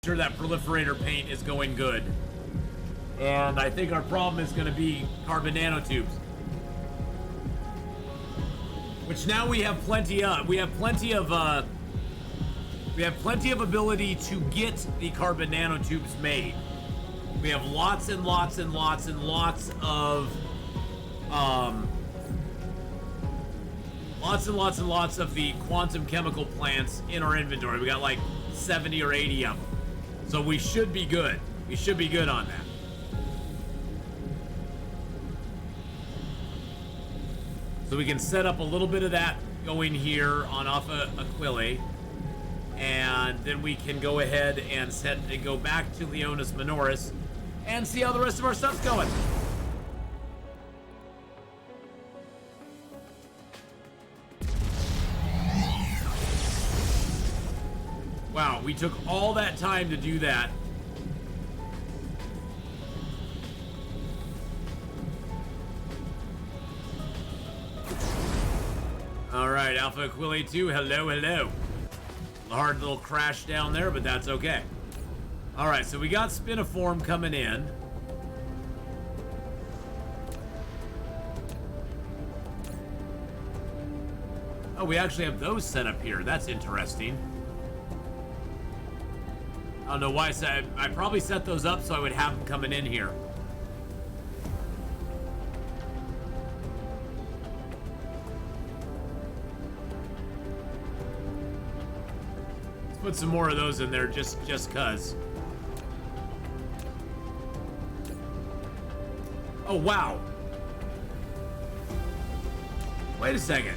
sure that proliferator paint is going good. And I think our problem is going to be carbon nanotubes. Which now we have plenty of. We have plenty of ability to get the carbon nanotubes made. We have lots and lots and lots and lots of lots of the quantum chemical plants in our inventory. We got like 70 or 80 of them. So we should be good. We should be good on that. So we can set up a little bit of that going here on Alpha Aquila. And then we can go ahead and go back to Leonis Minoris and see how the rest of our stuff's going. Wow, we took all that time to do that. All right, Alpha Aquila 2, hello, hello. A hard little crash down there, but that's okay. All right, so we got Spiniform coming in. Oh, we actually have those set up here. That's interesting. I don't know why I probably set those up so I would have them coming in here. Let's put some more of those in there just cuz. Oh, wow. Wait a second.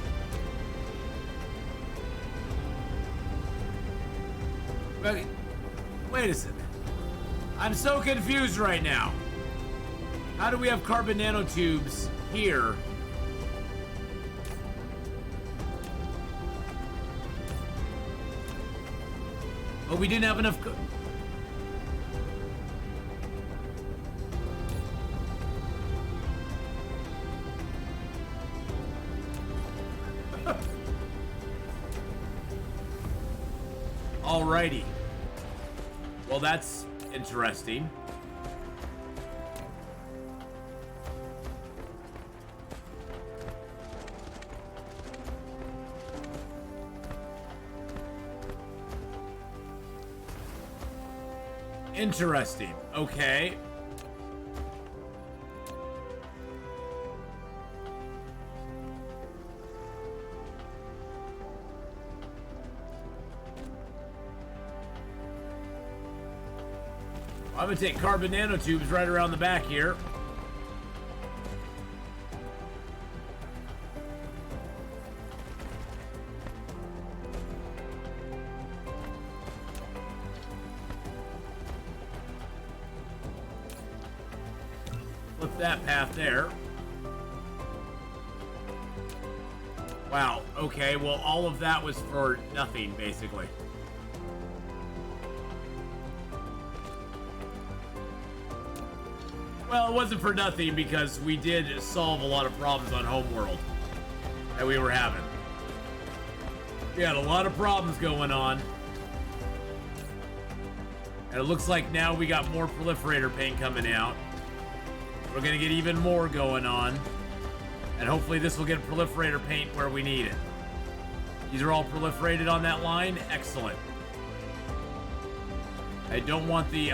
Wait a second. I'm so confused right now. How do we have carbon nanotubes here? Oh, we didn't have enough. Alrighty. Well, that's interesting. Interesting. Okay. I'm gonna take carbon nanotubes right around the back here. Flip that path there. Wow, okay, well, all of that was for nothing, basically. Well, it wasn't for nothing because we did solve a lot of problems on Homeworld that we were having. We had a lot of problems going on. And it looks like now we got more proliferator paint coming out. We're gonna get even more going on. And hopefully this will get proliferator paint where we need it. These are all proliferated on that line. Excellent. I don't want the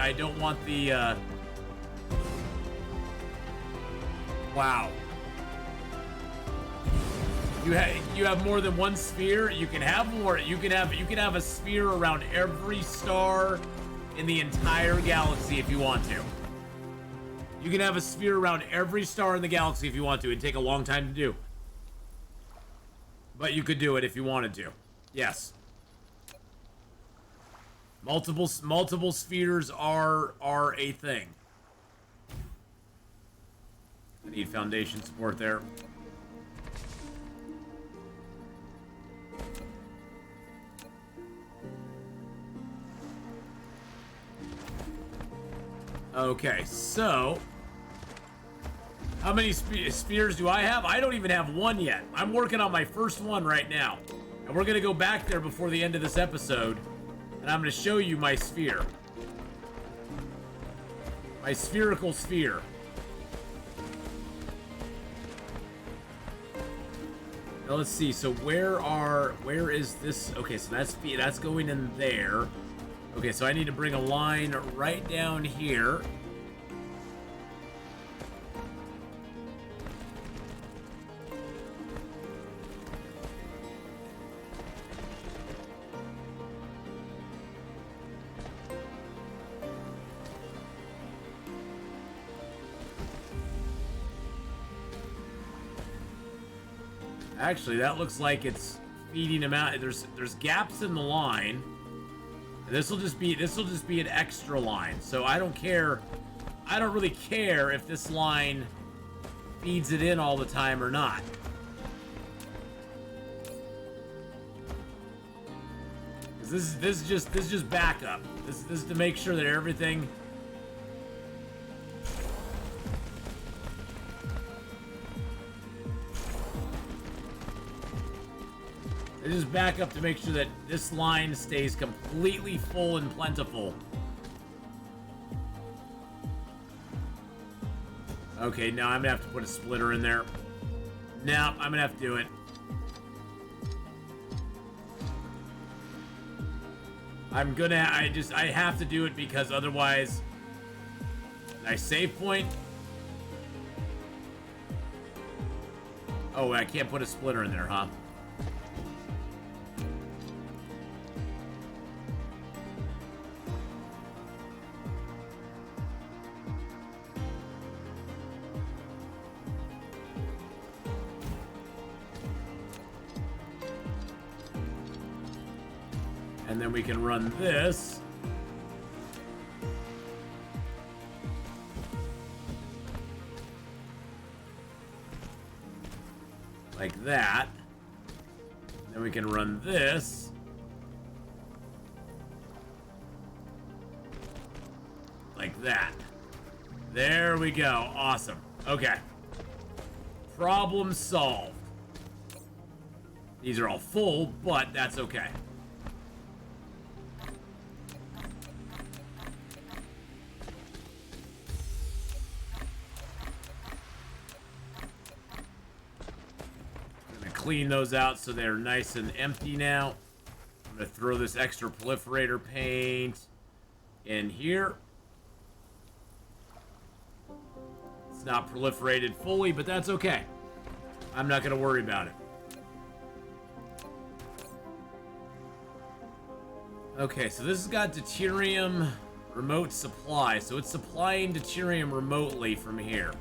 wow. You have more than one sphere. You can have more. You can have a sphere around every star in the entire galaxy if you want to. You can have a sphere around every star in the galaxy if you want to. It'd take a long time to do. But you could do it if you wanted to. Yes. Multiple spheres are a thing. I need foundation support there. Okay, so how many spheres do I have? I don't even have one yet. I'm working on my first one right now. And we're gonna go back there before the end of this episode, and I'm gonna show you my sphere. My spherical sphere. Now let's see. So where is this? Okay, so that's going in there. Okay, so I need to bring a line right down here. Actually, that looks like it's feeding him out. There's gaps in the line. And this will just be an extra line. So I don't care. I don't really care if this line feeds it in all the time or not. This is just backup. This is to make sure that everything. Just back up to make sure that this line stays completely full and plentiful. Okay, now I'm gonna have to put a splitter in there. Now I'm gonna have to do it. I have to do it because otherwise. Nice save point. Oh, I can't put a splitter in there, huh? And then we can run this. Like that. Then we can run this. Like that. There we go. Awesome. Okay. Problem solved. These are all full, but that's okay. Clean those out so they're nice and empty now. I'm going to throw this extra proliferator paint in here. It's not proliferated fully, but that's okay. I'm not going to worry about it. Okay, so this has got deuterium remote supply. So it's supplying deuterium remotely from here.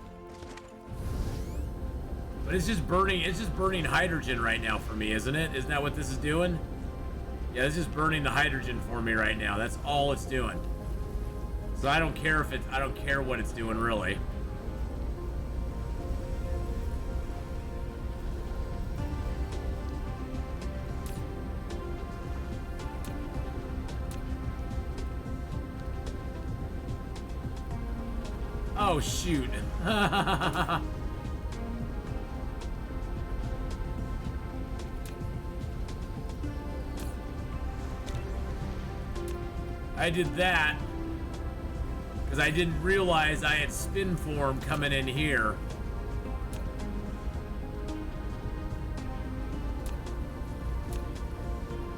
But it's just burning hydrogen right now for me, isn't it? Isn't that what this is doing? Yeah, it's just burning the hydrogen for me right now. That's all it's doing. So I don't care what it's doing really. Oh shoot. I did that because I didn't realize I had spin form coming in here.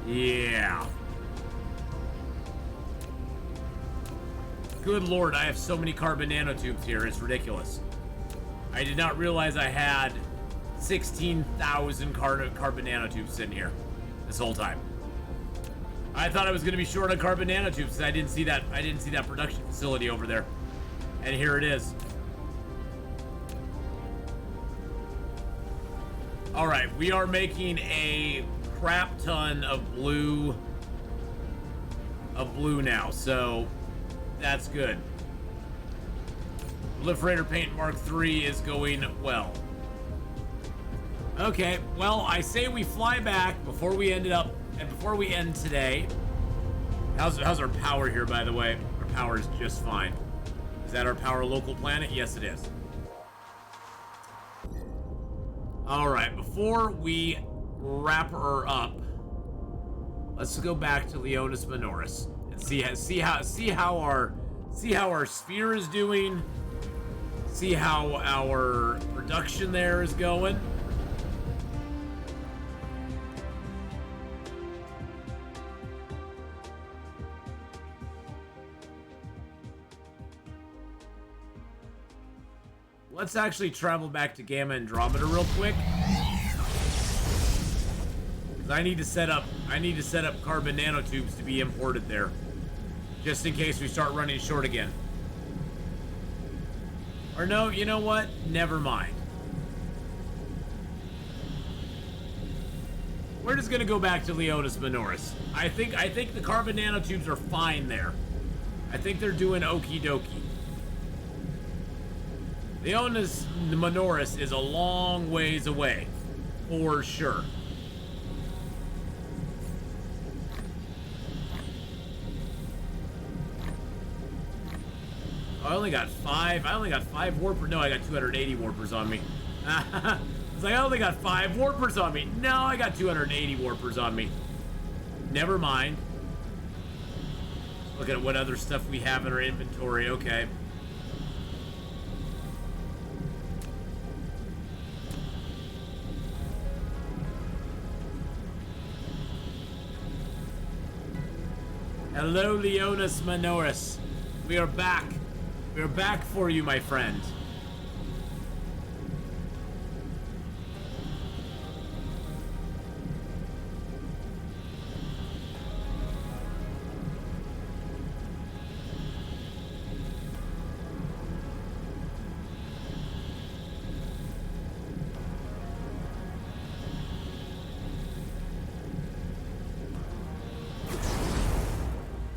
Yeah. Good lord, I have so many carbon nanotubes here, it's ridiculous. I did not realize I had 16,000 carbon nanotubes sitting here this whole time. I thought I was going to be short on carbon nanotubes because I didn't see that production facility over there. And here it is. All right, we are making a crap ton of blue now, so that's good. Proliferator Paint Mark III is going well. Okay, well, I say we fly back before we end today. How's our power here, by the way? Our power is just fine. Is that our power local planet? Yes, it is. All right, before we wrap her up, let's go back to Leonis Minoris and see how see how our sphere is doing, see how our production there is going. Let's actually travel back to Gamma Andromeda real quick. Because I need to set up carbon nanotubes to be imported there. Just in case we start running short again. Or no, you know what? Never mind. We're just gonna go back to Leonis Minoris. I think the carbon nanotubes are fine there. I think they're doing okie dokie. Leonis Minoris is a long ways away, for sure. I only got five warpers. No, I got 280 warpers on me. It's like, I only got 5 warpers on me. No, I got 280 warpers on me. Never mind. Look at what other stuff we have in our inventory. Okay. Hello, Leonis Minoris. We are back. We are back for you, my friend.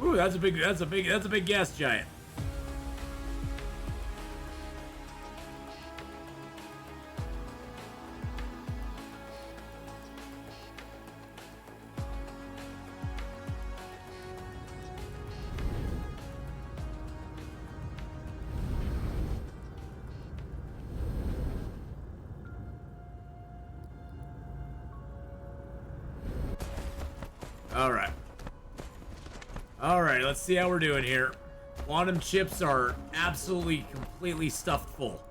Ooh, that's a big gas giant. Alright, let's see how we're doing here. Quantum chips are absolutely, completely stuffed full.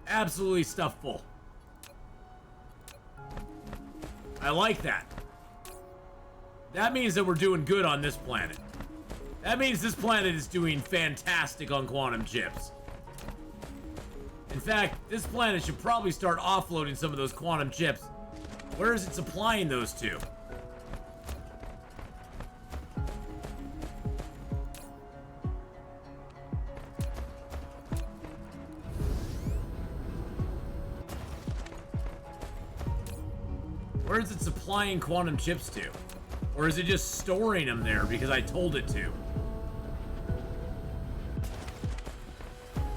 Absolutely stuffed full. I like that. That means that we're doing good on this planet. That means this planet is doing fantastic on quantum chips. In fact, this planet should probably start offloading some of those quantum chips. Where is it supplying those to? Where is it supplying quantum chips to? Or is it just storing them there because I told it to?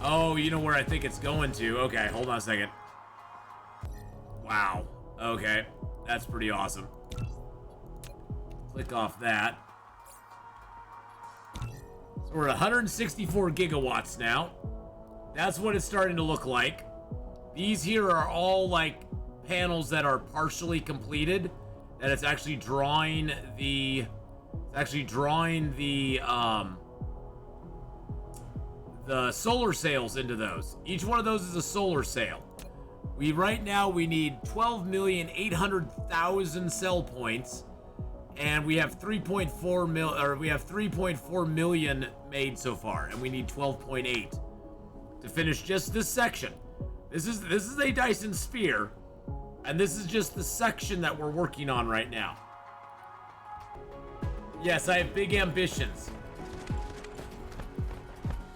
Oh, you know where I think it's going to. Okay, hold on a second. Wow. Okay, that's pretty awesome. Click off that. So we're at 164 gigawatts now. That's what it's starting to look like. These here are all like panels that are partially completed, and it's actually drawing the solar sails into those. Each one of those is a solar sail. Right now we need 12,800,000 cell points, and we have 3.4 million made so far, and we need 12.8 to finish just this section. This is a Dyson sphere. And this is just the section that we're working on right now. Yes, I have big ambitions.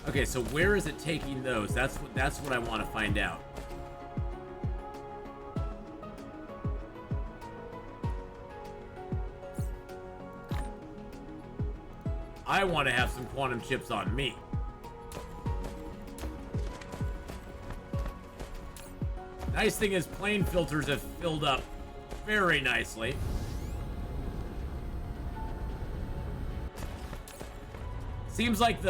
Okay, so where is it taking those? That's what I want to find out. I want to have some quantum chips on me. Nice thing is plane filters have filled up very nicely. It seems like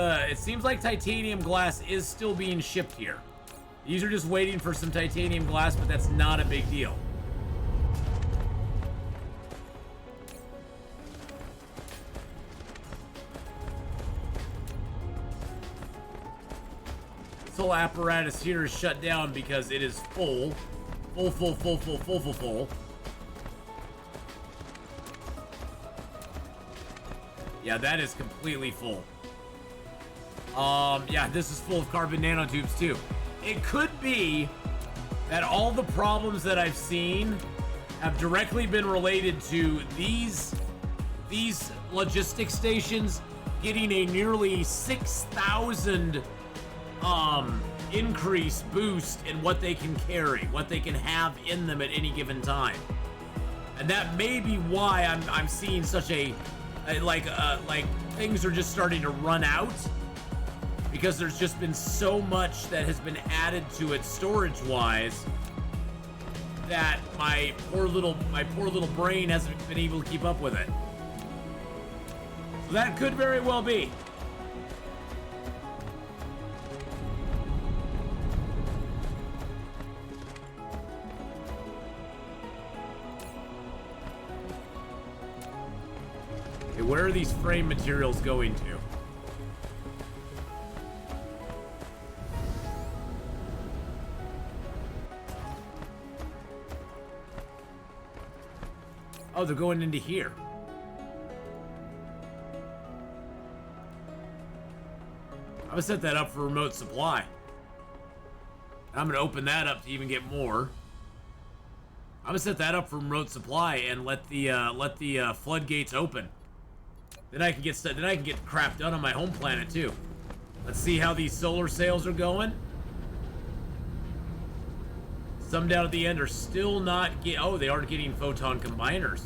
titanium glass is still being shipped here. These are just waiting for some titanium glass, but that's not a big deal. This whole apparatus here is shut down because it is full. Full. Yeah, that is completely full. Yeah, this is full of carbon nanotubes too. It could be that all the problems that I've seen have directly been related to these logistics stations getting a nearly 6,000 increase boost in what they can carry, what they can have in them at any given time. And that may be why I'm seeing such like things are just starting to run out, because there's just been so much that has been added to it storage wise that my poor little brain hasn't been able to keep up with it. So that could very well be. Okay, where are these frame materials going to? Oh, they're going into here. I'm gonna set that up for remote supply. I'm gonna open that up to even get more. I'm gonna set that up for remote supply and let the floodgates open. Then I can get crap done on my home planet too. Let's see how these solar sails are going. Some down at the end are still not oh, they aren't getting photon combiners.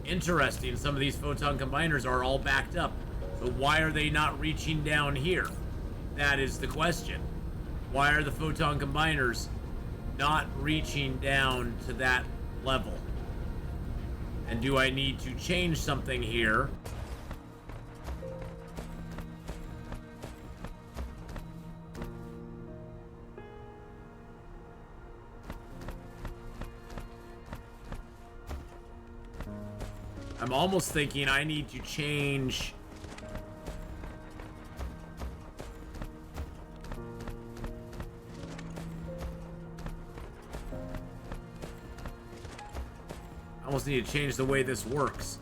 Interesting, some of these photon combiners are all backed up. So why are they not reaching down here? That is the question. Why are the photon combiners not reaching down to that level? And do I need to change something here? I'm almost thinking I need to change. I almost need to change the way this works.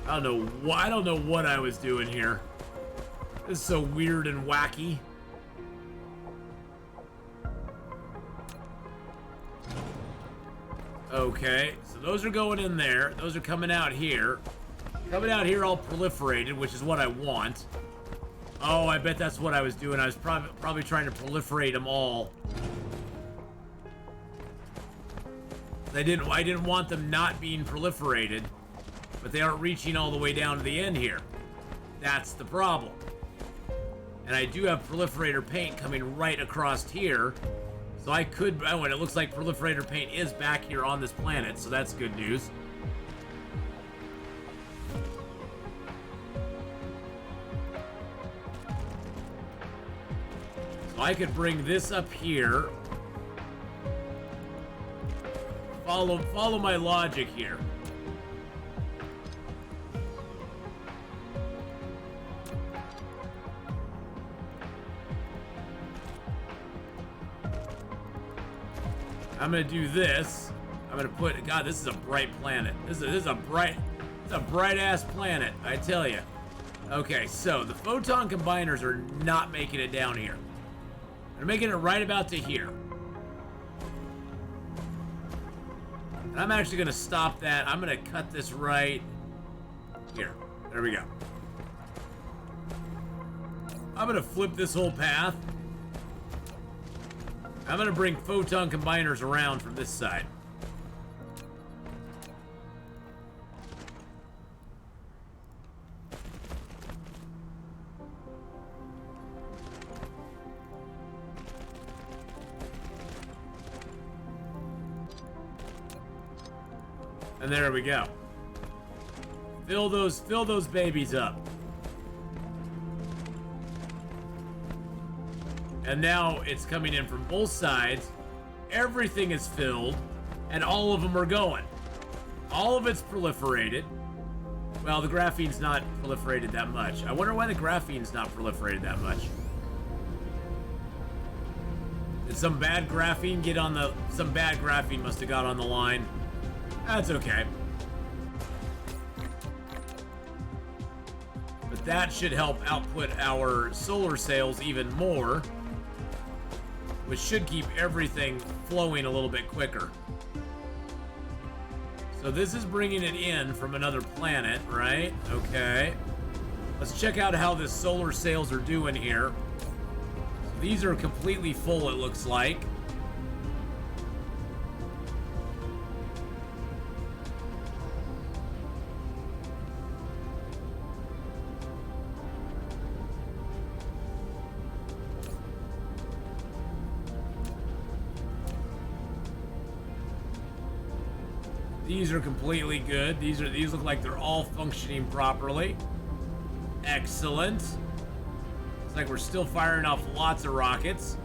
I don't know what I was doing here. This is so weird and wacky. Okay, so those are going in there. Those are coming out here. Coming out here all proliferated, which is what I want. Oh, I bet that's what I was doing. I was probably trying to proliferate them all. I didn't want them not being proliferated. But they aren't reaching all the way down to the end here. That's the problem. And I do have proliferator paint coming right across here. So I could, oh, and it looks like proliferator paint is back here on this planet, so that's good news. So I could bring this up here. Follow my logic here. I'm gonna do this. I'm gonna put. God, this is a bright planet. This is a bright ass planet. I tell you. Okay, so the photon combiners are not making it down here. They're making it right about to here. And I'm actually gonna stop that. I'm gonna cut this right here. There we go. I'm gonna flip this whole path. I'm gonna bring photon combiners around from this side. And there we go. Fill those babies up. And now it's coming in from both sides. Everything is filled, and all of them are going. All of it's proliferated. Well, the graphene's not proliferated that much. I wonder why the graphene's not proliferated that much. Did some bad graphene get on the... Some bad graphene must have got on the line. That's okay. But that should help output our solar sails even more, which should keep everything flowing a little bit quicker. So this is bringing it in from another planet, right? Okay. Let's check out how the solar sails are doing here. So these are completely full, it looks like. These are completely good. These look like they're all functioning properly. Excellent. It's like we're still firing off lots of rockets.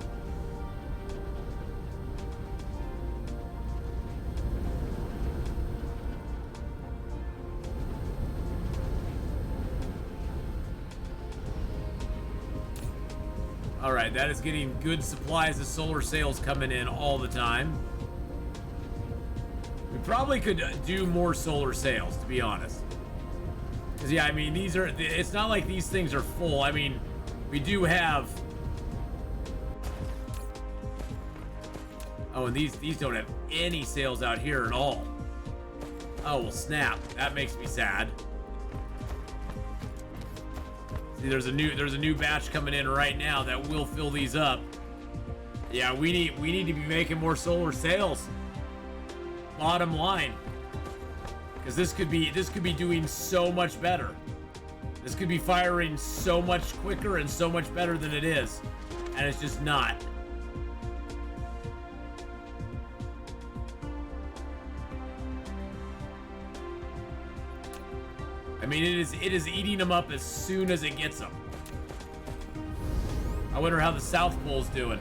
All right, that is getting good supplies of solar sails coming in all the time. We probably could do more solar sails, to be honest. Because, yeah, I mean, these are... It's not like these things are full. I mean, we do have... Oh, and these don't have any sails out here at all. Oh, well, snap. That makes me sad. See, there's a new batch coming in right now that will fill these up. Yeah, we need to be making more solar sails. Bottom line, because this could be doing so much better. This could be firing so much quicker and so much better than it is, and it's just not. I mean, it is eating them up as soon as it gets them. I wonder how the South Pole's doing.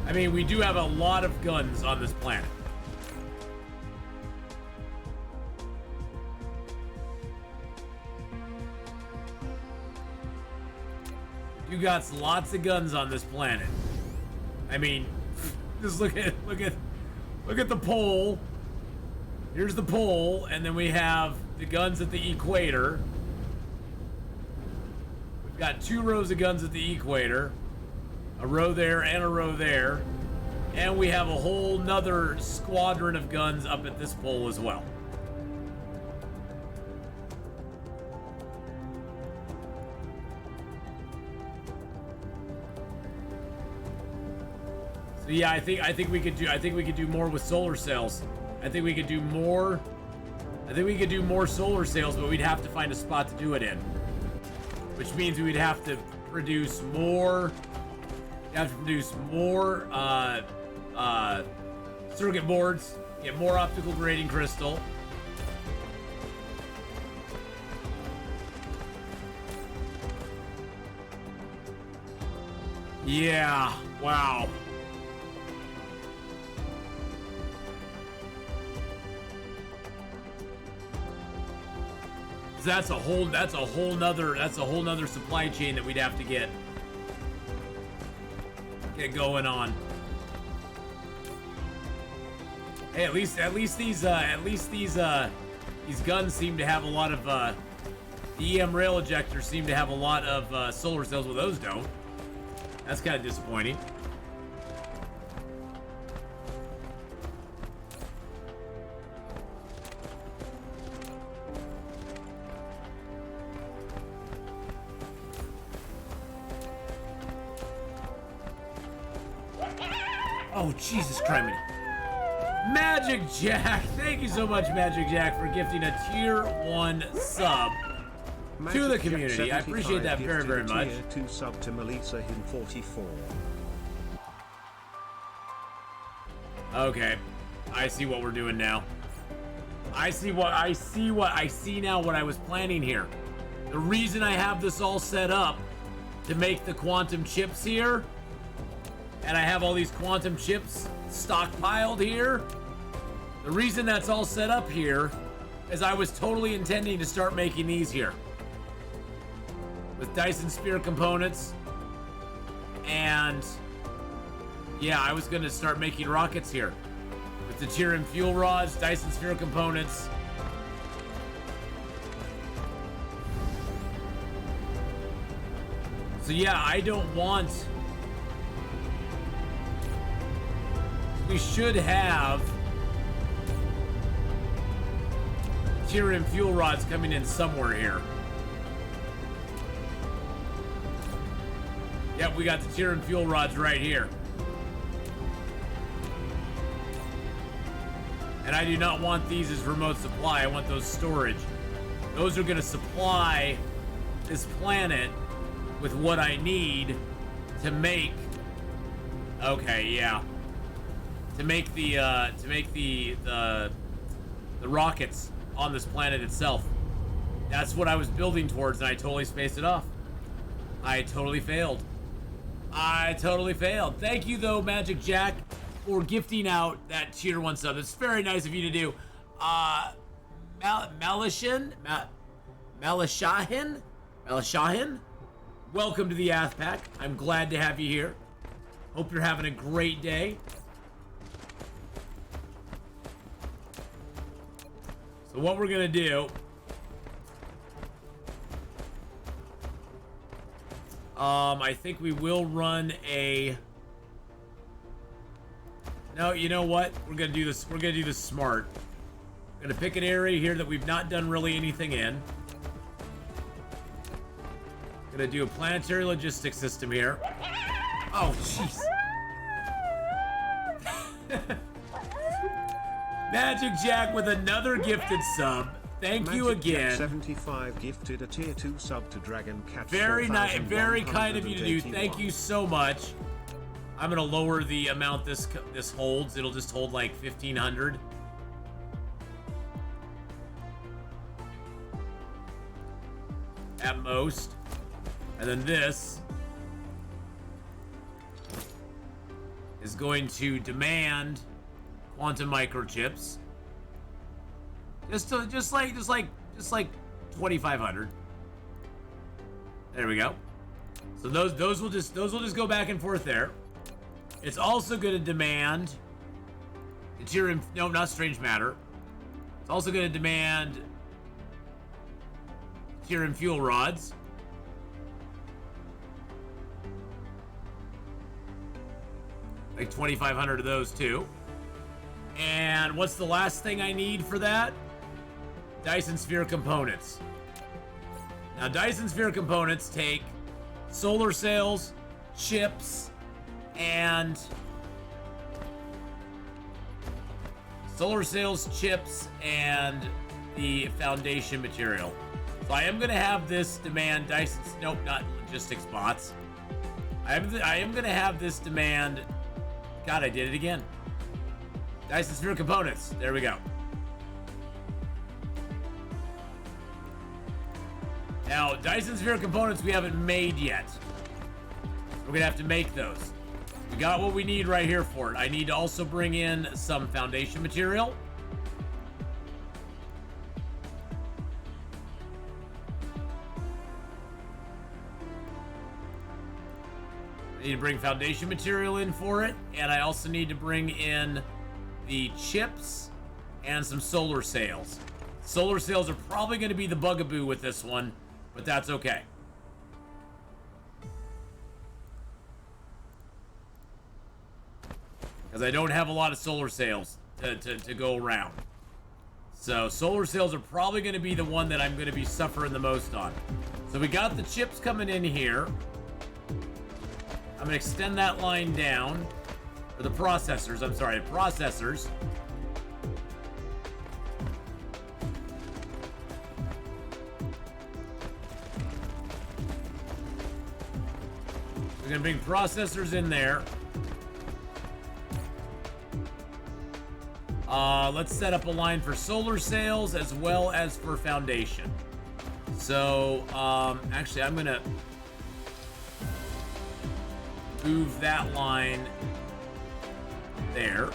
I mean, we do have a lot of guns on this planet. You got lots of guns on this planet. I mean, just look at the pole. Here's the pole, and then we have the guns at the equator. We've got 2 rows of guns at the equator. A row there and a row there. And we have a whole nother squadron of guns up at this pole as well. So yeah, I think we could do more with solar sails. I think we could do more solar sails, but we'd have to find a spot to do it in. Which means we'd have to produce more circuit boards, get more optical grading crystal. Yeah, wow. That's a whole nother supply chain that we'd have to get going on. Hey, at least these guns seem to have a lot of the EM rail ejectors seem to have a lot of solar cells, well those don't. That's kind of disappointing. Oh, Jesus Christ. Magic Jack! Thank you so much, Magic Jack, for gifting a tier 1 sub to the community. I appreciate that very, very much. Tier 2 sub to Melissa in 44. Okay. I see what we're doing now. I see now what I was planning here. The reason I have this all set up to make the quantum chips here, and I have all these quantum chips stockpiled here, the reason that's all set up here is I was totally intending to start making these here. With Dyson sphere components. And yeah, I was gonna start making rockets here. With the Tyrian fuel rods, Dyson sphere components. So yeah, I don't want... We should have Tyrian fuel rods coming in somewhere here. Yep, we got the Tyrian fuel rods right here. And I do not want these as remote supply. I want those storage. Those are going to supply this planet with what I need to make. Okay, yeah. To make the rockets on this planet itself. That's what I was building towards, and I totally spaced it off. I totally failed. Thank you, though, Magic Jack, for gifting out that tier 1 sub. It's very nice of you to do. Malishahin? Welcome to the Ath Pack. I'm glad to have you here. Hope you're having a great day. So what we're gonna do... I think we will run a... No, you know what? We're gonna do this. We're gonna do this smart. We're gonna pick an area here that we've not done really anything in. Gonna do a planetary logistics system here. Oh, jeez. Magic Jack with another gifted sub. Thank you again. 75 gifted a tier 2 sub to Dragon Cat. Very nice, very kind of you to do. Thank you so much. I'm gonna lower the amount this holds. It'll just hold like 1,500. At most. And then this is going to demand quantum microchips. Just like 2,500. There we go. So those will just go back and forth there. It's also going to demand Tyrian, no, not strange matter. It's also going to demand Tyrian fuel rods. Like 2,500 of those too. And what's the last thing I need for that? Dyson sphere components. Now, Dyson sphere components take solar sails, chips, and the foundation material. So I am going to have this demand Dyson, nope, not logistics bots. I am going to have this demand, God, I did it again. Dyson sphere components, there we go. Now, Dyson sphere components we haven't made yet. We're gonna have to make those. We got what we need right here for it. I need to also bring in some foundation material. I need to bring foundation material in for it, and I also need to bring in the chips and some solar sails. Solar sails are probably going to be the bugaboo with this one, but that's okay. Because I don't have a lot of solar sails to go around. So solar sails are probably going to be the one that I'm going to be suffering the most on. So we got the chips coming in here. I'm going to extend that line down. Or the processors, I'm sorry, processors. We're gonna bring processors in there. Let's set up a line for solar sails as well as for foundation. So, actually, I'm gonna move that line there.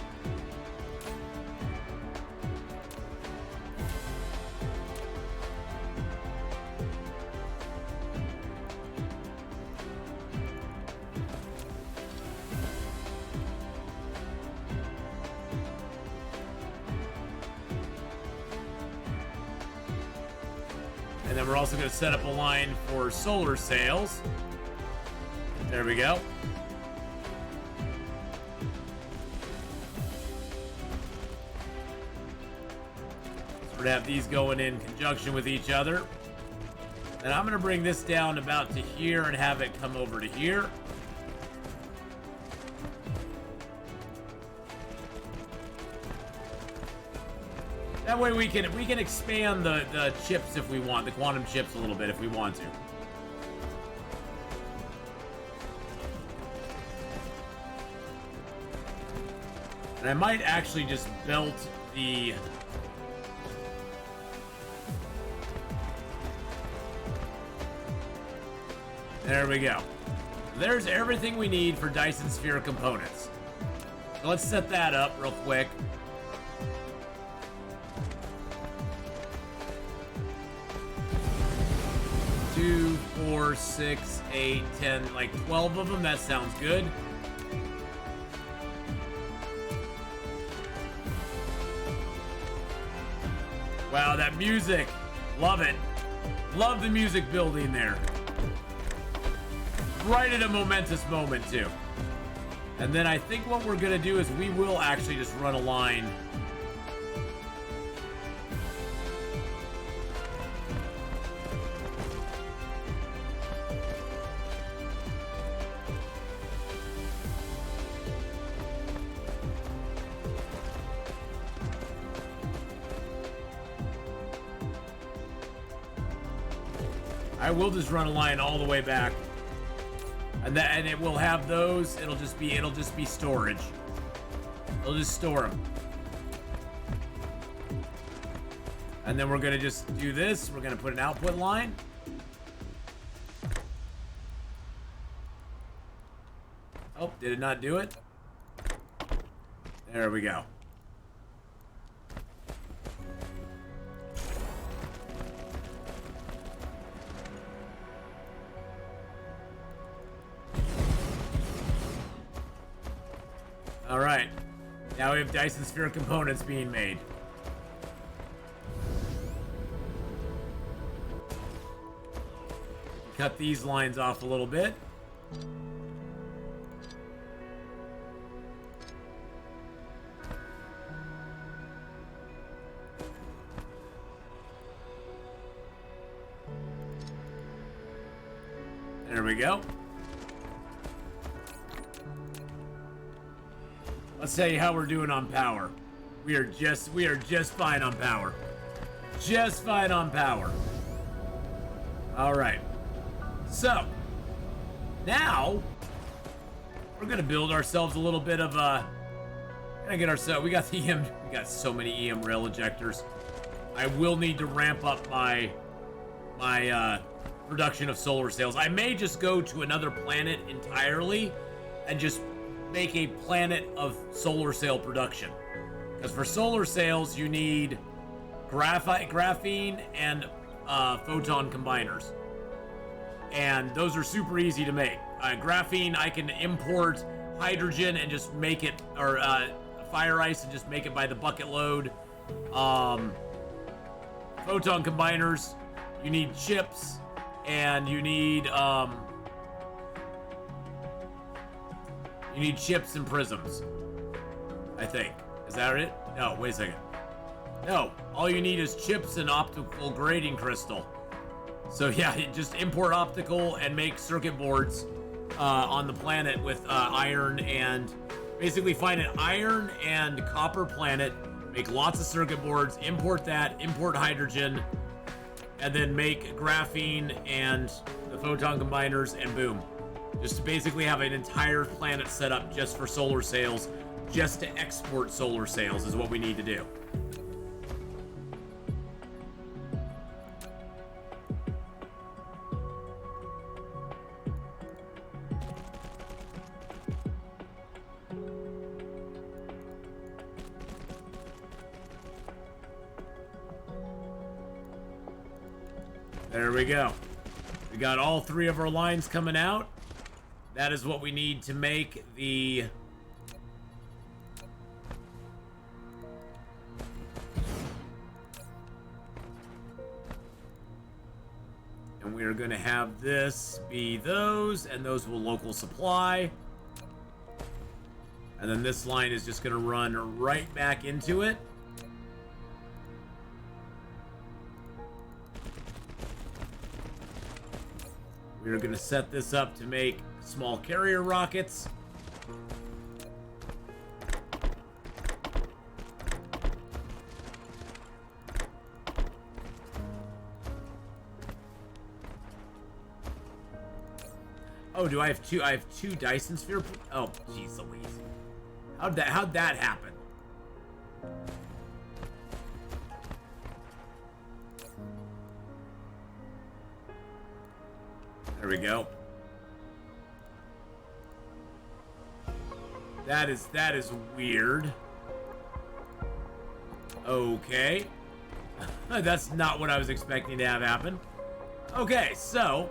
And then we're also going to set up a line for solar sails. There we go. So we're going to have these going in conjunction with each other. And I'm going to bring this down about to here and have it come over to here. That way we can expand the chips if we want, the quantum chips a little bit if we want to. And I might actually just belt the... There we go. There's everything we need for Dyson Sphere components. So let's set that up real quick. 2, 4, 6, 8, 10, like 12 of them. That sounds good. Wow, that music. Love it. Love the music building there. Right at a momentous moment, too. And then I think what we're going to do is we will actually just run a line. I will just run a line all the way back, and it will have those. It'll just be storage. It'll just store them, and then we're gonna just do this. We're gonna put an output line. Oh, did it not do it? There we go. All right, now we have Dyson Sphere components being made. Cut these lines off a little bit. There we go. Let's tell you how we're doing on power. We are just fine on power. Just fine on power. All right. So now we're gonna build ourselves a little bit of a. We got the EM. We got so many EM rail ejectors. I will need to ramp up my production of solar sails. I may just go to another planet entirely and just make a planet of solar sail production, because for solar sails you need graphene and photon combiners, and those are super easy to make. Graphene, I can import hydrogen and just make it, or fire ice and just make it by the bucket load. Photon combiners, you need chips, and you need chips and prisms, I think. Is that it? No, wait a second. No, all you need is chips and optical grading crystal. So yeah, just import optical and make circuit boards on the planet with iron, and basically find an iron and copper planet, make lots of circuit boards, import that, import hydrogen, and then make graphene and the photon combiners, and boom. Just to basically have an entire planet set up just for solar sails, just to export solar sails is what we need to do. There we go. We got all 3 of our lines coming out. That is what we need to make the... And we are going to have this be those, and those will local supply. And then this line is just going to run right back into it. We're going to set this up to make small carrier rockets. Oh, do I have two? I have 2 Dyson sphere. Oh, jeez Louise. How'd that happen? There we go. That is weird. Okay. That's not what I was expecting to have happen. Okay, so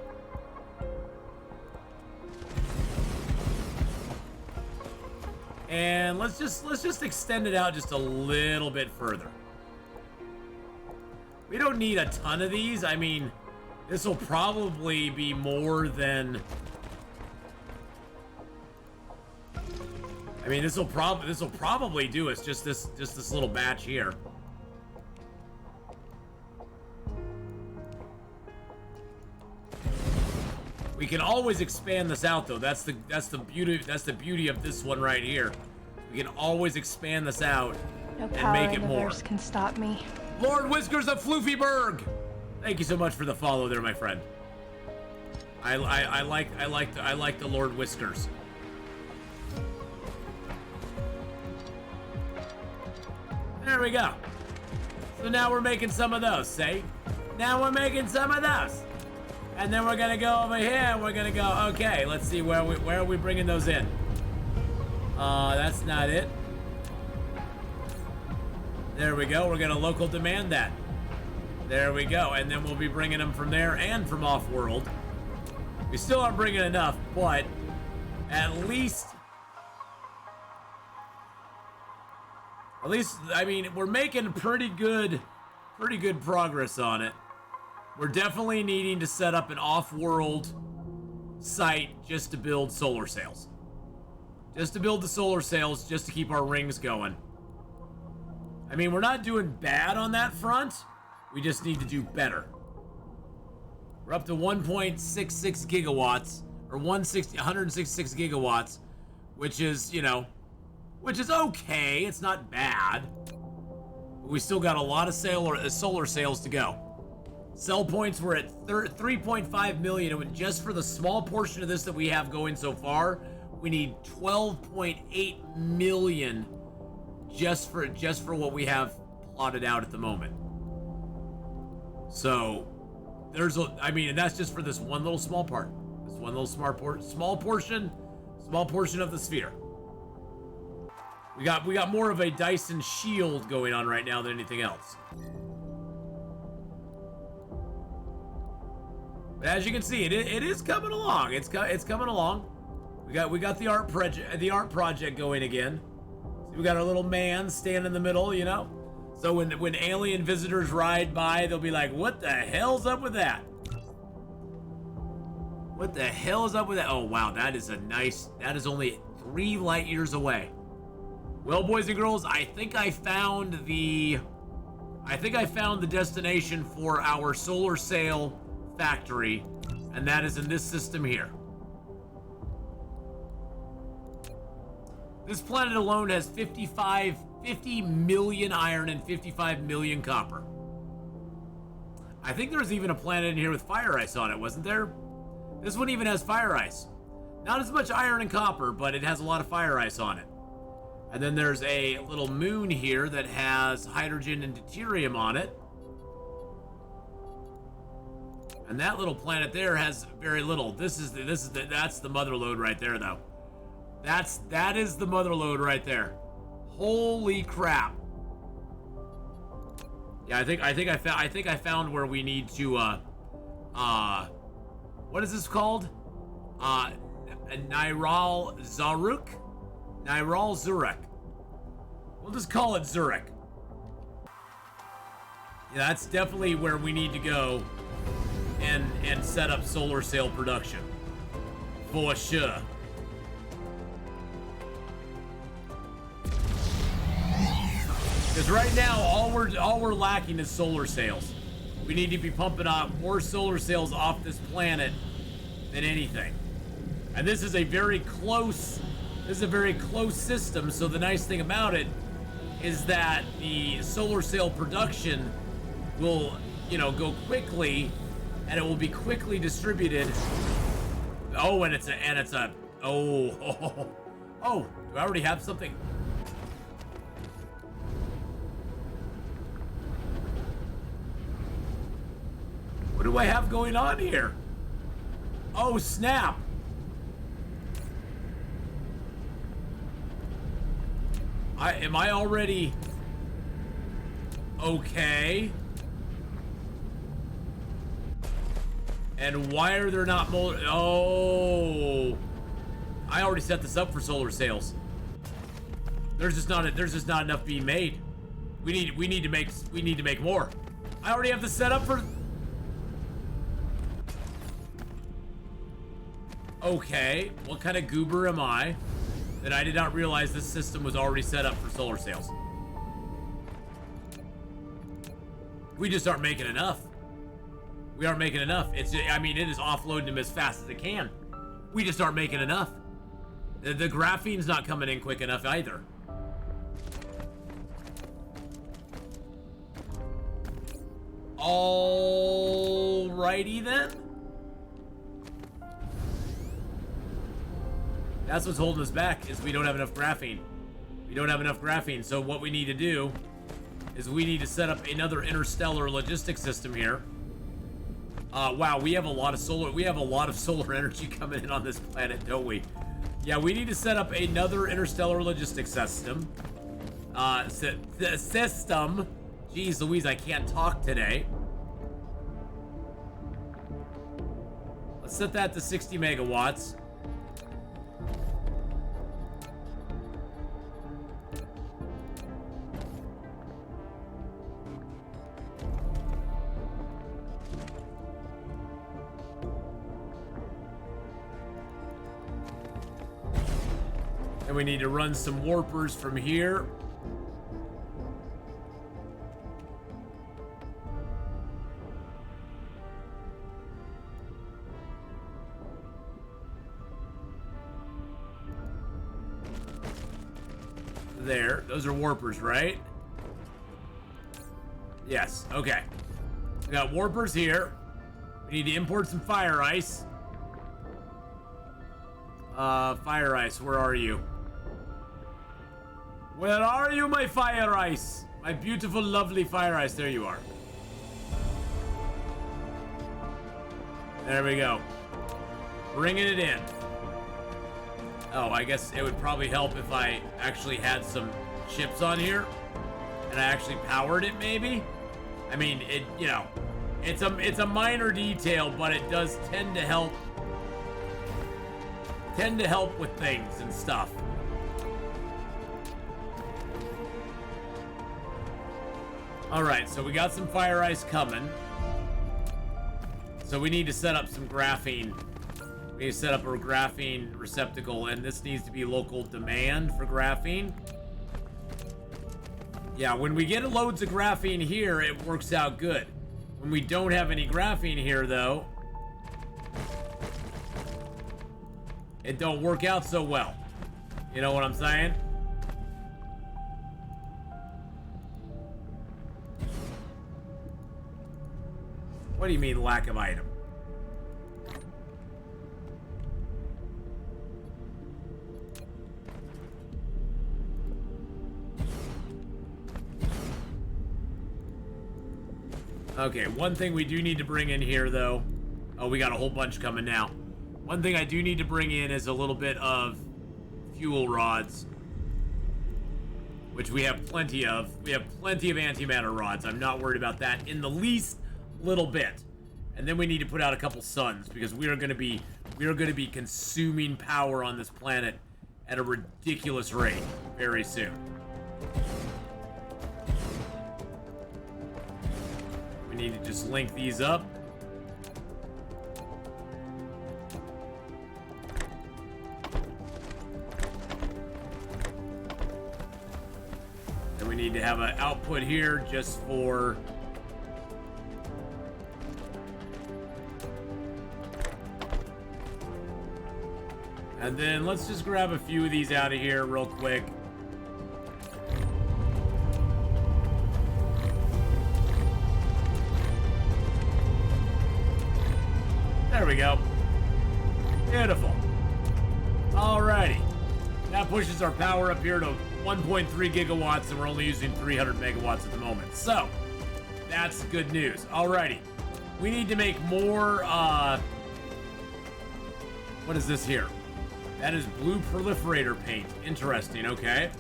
and let's just extend it out just a little bit further. We don't need a ton of these. I mean, this will probably be more than... I mean, this will probably do us just this little batch here. We can always expand this out, though. That's the beauty of this one right here. We can always expand this out and make it more. No power in the verse can stop me. Lord Whiskers of Floofyberg! Thank you so much for the follow there, my friend. I like the Lord Whiskers. There we go. So now we're making some of those, see? Now we're making some of those. And then we're gonna go over here and we're gonna go, okay, let's see where are we bringing those in? That's not it. There we go. We're gonna local demand that. There we go, and then we'll be bringing them from there and from off-world. We still aren't bringing enough, but at least, I mean, we're making pretty good progress on it. We're definitely needing to set up an off-world site just to build solar sails. Just to build the solar sails, just to keep our rings going. I mean, we're not doing bad on that front. We just need to do better. We're up to 1.66 gigawatts, or 166 gigawatts, which is, you know, which is okay. It's not bad. But we still got a lot of solar sails to go. Sell points were at 3.5 million, and just for the small portion of this that we have going so far, we need 12.8 million just for what we have plotted out at the moment. So there's I mean, and that's just for this one little small part. This one little small portion of the sphere. We got more of a Dyson shield going on right now than anything else. But as you can see, it is coming along. It's coming along. We got the art project going again. So we got our little man standing in the middle, you know. So when alien visitors ride by, they'll be like, "What the hell's up with that? What the hell is up with that?" Oh wow, that is only 3 light years away. Well, boys and girls, I think I found the destination for our solar sail factory, and that is in this system here. This planet alone has 50 million iron and 55 million copper. I think there was even a planet in here with fire ice on it, wasn't there? This one even has fire ice. Not as much iron and copper, but it has a lot of fire ice on it. And then there's a little moon here that has hydrogen and deuterium on it. And that little planet there has very little. That's the mother lode right there, though. That is the mother lode right there. Holy crap! Yeah, I think I found where we need to what is this called? Niral Zaruk? Niral Zurek. We'll just call it Zurich. Yeah, that's definitely where we need to go and set up solar sail production. For sure. Because right now, all we're lacking is solar sails. We need to be pumping out more solar sails off this planet than anything. And this is a very close system, so the nice thing about it is that the solar sail production will, go quickly, and it will be quickly distributed. Oh, do I already have something? What do I have going on here? Oh, snap. Am I already okay? And why are there not more? Oh, I already set this up for solar sails. There's just not enough being made. We need to make more. I already have this set up for. Okay, what kind of goober am I that I did not realize this system was already set up for solar sails? We just aren't making enough. We aren't making enough. It is offloading them as fast as it can. We just aren't making enough. The graphene's not coming in quick enough either. Alrighty then. That's what's holding us back, is we don't have enough graphene. We don't have enough graphene, so what we need to do is we need to set up another interstellar logistics system here. Wow, we have a lot of solar energy coming in on this planet, don't we? Yeah, we need to set up another interstellar logistics system. System. Jeez Louise, I can't talk today. Let's set that to 60 megawatts. And we need to run some warpers from here. There, those are warpers, right? Yes, okay. We got warpers here. We need to import some fire ice. Fire ice, where are you? Where are you, my fire ice? My beautiful, lovely fire ice. There you are. There we go. Bringing it in. Oh, I guess it would probably help if I actually had some chips on here and I actually powered it, maybe. I mean, it's a minor detail, but it does tend to help with things and stuff. All right, so we got some fire ice coming. So we need to set up some graphene. We need to set up a graphene receptacle, and this needs to be local demand for graphene. Yeah, when we get loads of graphene here, it works out good. When we don't have any graphene here, though, it don't work out so well. You know what I'm saying? What do you mean, lack of item? Okay, one thing we do need to bring in here, though. Oh, we got a whole bunch coming now. One thing I do need to bring in is a little bit of fuel rods, which we have plenty of. We have plenty of antimatter rods. I'm not worried about that in the least little bit. And then we need to put out a couple suns, because we are going to be consuming power on this planet at a ridiculous rate very soon. We need to just link these up. And we need to have an output here just for... And then let's just grab a few of these out of here real quick. There we go. Beautiful. Alrighty. That pushes our power up here to 1.3 gigawatts, and we're only using 300 megawatts at the moment. So, that's good news. Alrighty. We need to make more, what is this here? That is blue proliferator paint. Interesting, okay.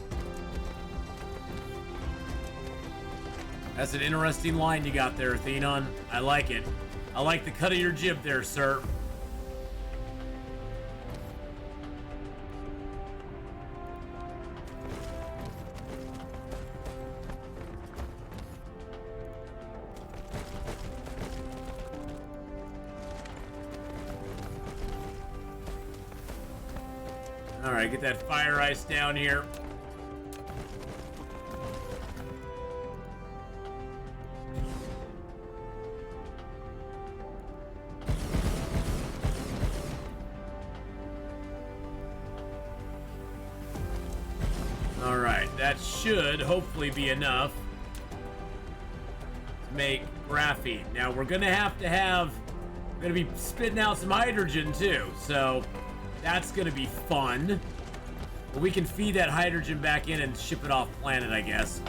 That's an interesting line you got there, Atheenon. I like it. I like the cut of your jib there, sir. Alright, get that fire ice down here. Alright, that should hopefully be enough to make graphene. Now, we're gonna be spitting out some hydrogen too, so that's gonna be fun. But we can feed that hydrogen back in and ship it off planet, I guess.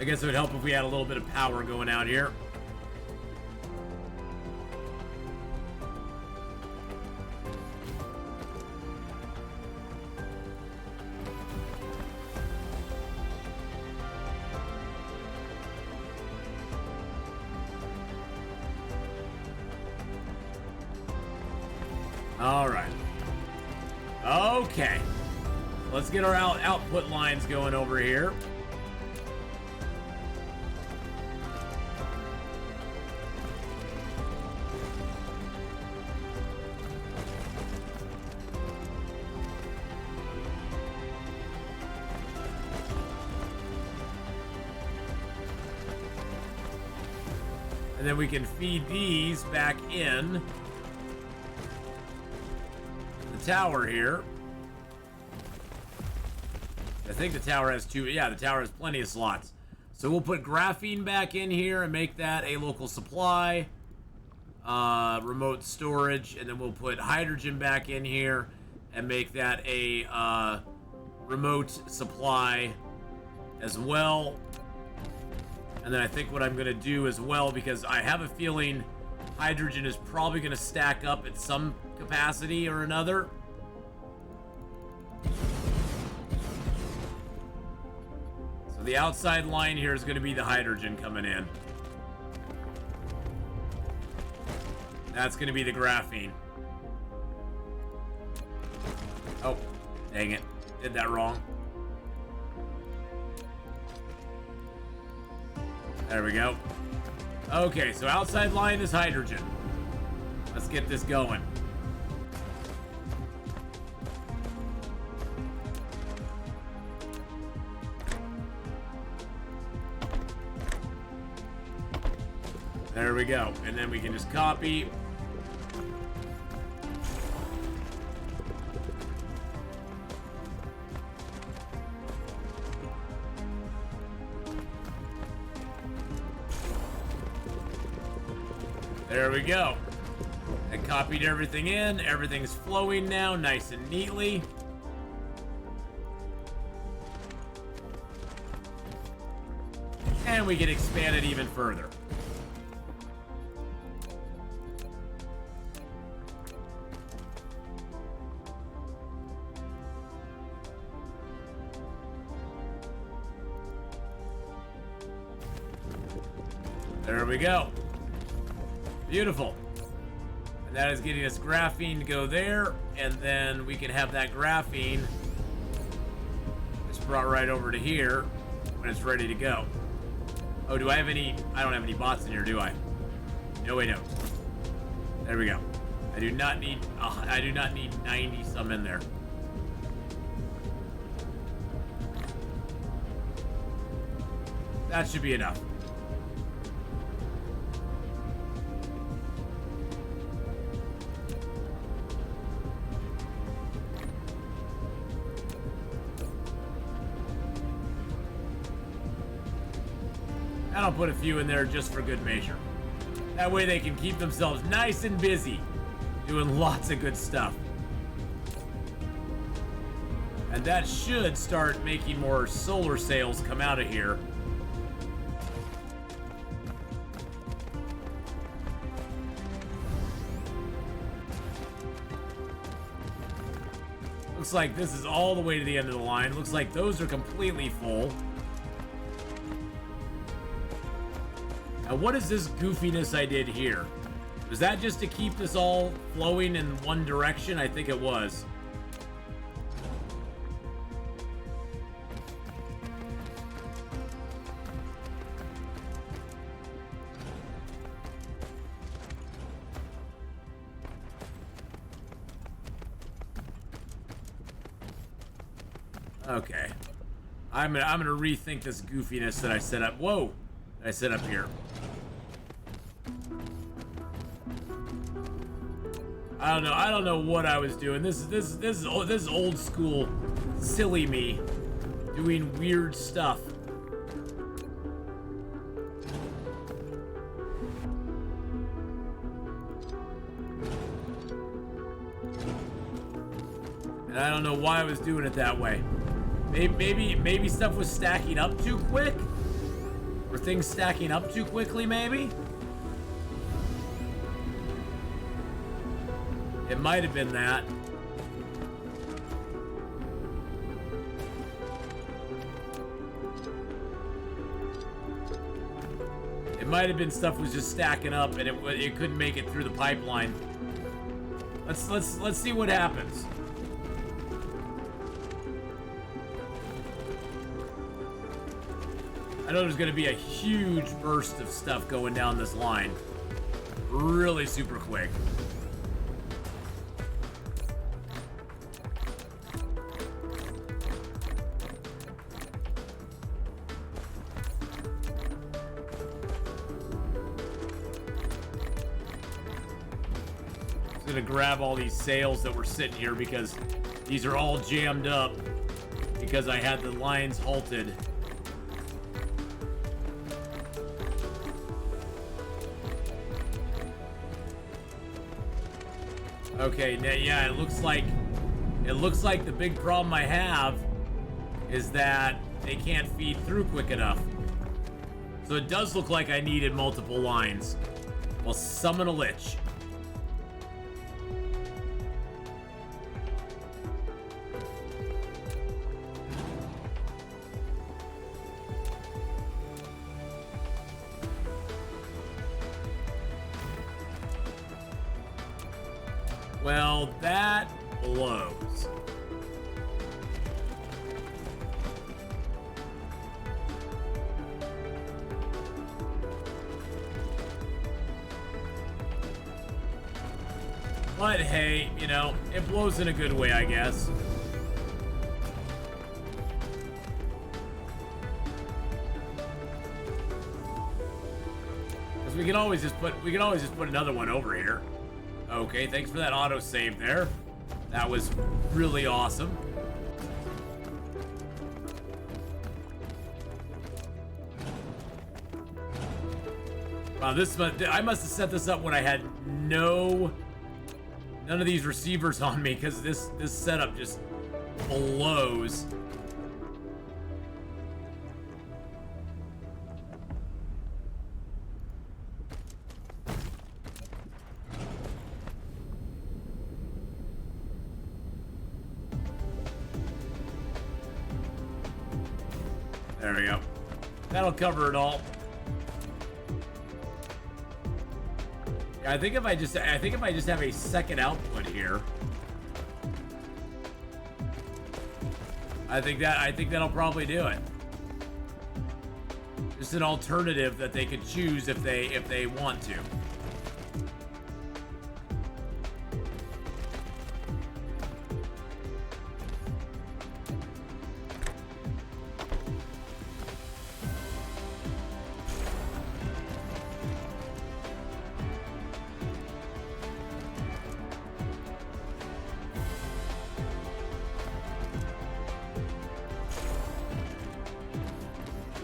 I guess it would help if we had a little bit of power going out here. All right. Okay. Let's get our output lines going over here. And then we can feed these back in tower here. I think the tower has two. Yeah, the tower has plenty of slots. So we'll put graphene back in here and make that a local supply, remote storage, and then we'll put hydrogen back in here and make that a remote supply as well. And then I think what I'm going to do as well, because I have a feeling hydrogen is probably going to stack up at some capacity or another. So the outside line here is going to be the hydrogen coming in. That's going to be the graphene. Oh, dang it. Did that wrong. There we go. Okay, so outside line is hydrogen. Let's get this going. There we go. And then we can just copy. There we go. I copied everything in. Everything's flowing now, nice and neatly. And we can expand it even further. There we go. Beautiful. And that is getting us graphene to go there, and then we can have that graphene just brought right over to here when it's ready to go. Oh, do I have any? I don't have any bots in here, do I? No, I don't. There we go. I do not need 90 some in there. That should be enough. And I'll put a few in there just for good measure. That way they can keep themselves nice and busy, doing lots of good stuff. And that should start making more solar sails come out of here. Looks like this is all the way to the end of the line. Looks like those are completely full. Now, what is this goofiness I did here? Was that just to keep this all flowing in one direction? I think it was. Okay. I'm gonna rethink this goofiness that I set up. Whoa! That I set up here. I don't know what I was doing. This is old school, silly me, doing weird stuff. And I don't know why I was doing it that way. Maybe stuff was stacking up too quick? Were things stacking up too quickly, maybe? It might have been that. It might have been stuff was just stacking up and it couldn't make it through the pipeline. Let's see what happens. I know there's going to be a huge burst of stuff going down this line. Really super quick. Gonna grab all these sails that were sitting here because these are all jammed up because I had the lines halted. Okay, now yeah, it looks like the big problem I have is that they can't feed through quick enough. So it does look like I needed multiple lines. Well, summon a lich. Well, that blows. But hey, you know, it blows in a good way, I guess. Because we can always just put another one over here. Okay, thanks for that autosave there. That was really awesome. Wow, I must have set this up when I had none of these receivers on me, because this setup just blows. There we go. That'll cover it all. Yeah, I think if I just have a second output here, I think that'll probably do it. Just an alternative that they could choose if they want to.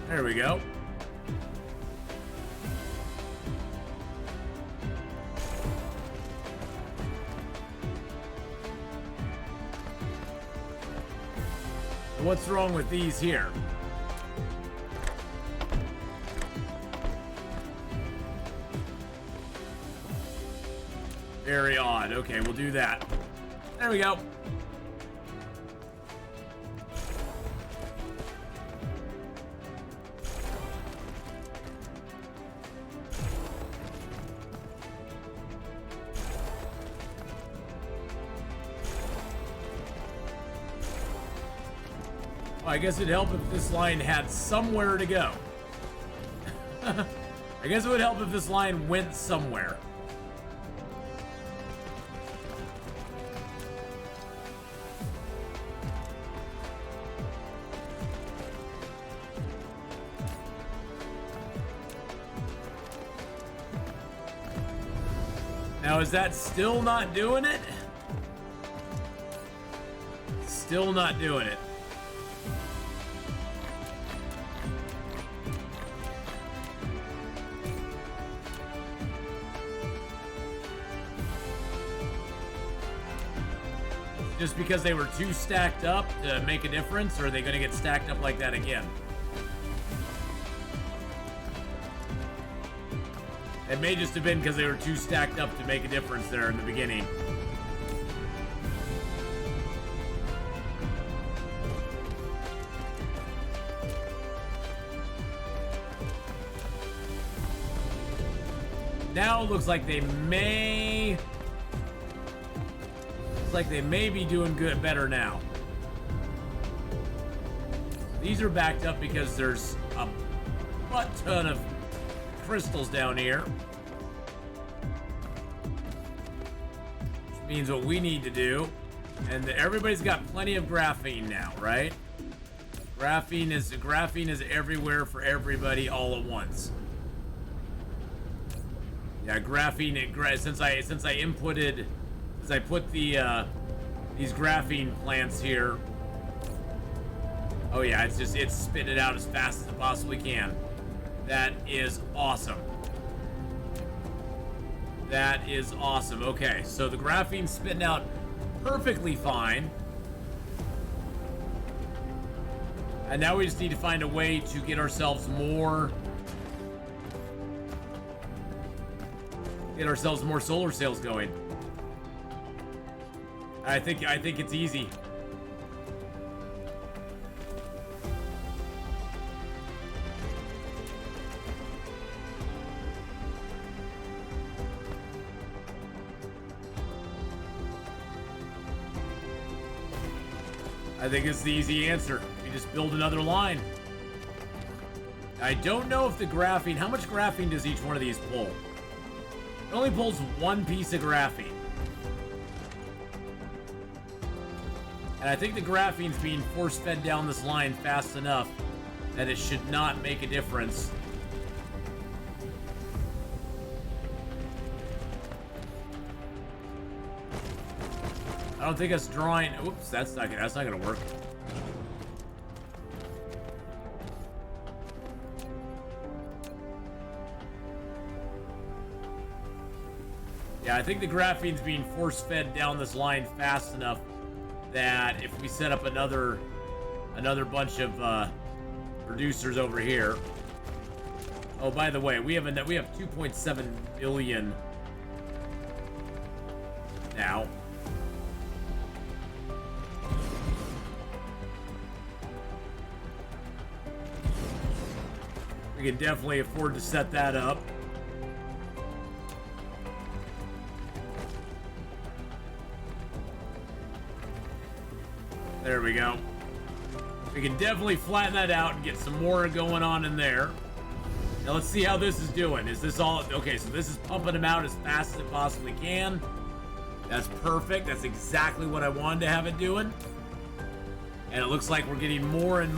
There we go. What's wrong with these here? Very odd. Okay, we'll do that. There we go. I guess it'd help if this line had somewhere to go. I guess it would help if this line went somewhere. Now, is that still not doing it? Still not doing it. Just because they were too stacked up to make a difference, or are they going to get stacked up like that again? It may just have been because they were too stacked up to make a difference there in the beginning. Now it looks like they may... like they may be doing better now. These are backed up because there's a butt ton of crystals down here. Which means what we need to do, and everybody's got plenty of graphene now, right? Graphene is everywhere for everybody all at once. Yeah, graphene. Since I inputted. I put the these graphene plants here. Oh yeah, it's spitting it out as fast as it possibly can. That is awesome. That is awesome. Okay, so the graphene's spitting out perfectly fine. And now we just need to find a way to get ourselves more solar sails going. I think it's easy. I think it's the easy answer. We just build another line. I don't know if the graphene... How much graphene does each one of these pull? It only pulls one piece of graphene. And I think the graphene's being force-fed down this line fast enough that it should not make a difference. I don't think us drawing... Oops, that's not gonna work. Yeah, I think the graphene's being force-fed down this line fast enough that if we set up another bunch of producers over here. Oh, by the way, we have 2.7 billion now. We can definitely afford to set that up. There we go. We can definitely flatten that out and get some more going on in there. Now let's see how this is doing. Is this all... Okay, so this is pumping them out as fast as it possibly can. That's perfect. That's exactly what I wanted to have it doing. And it looks like we're getting more and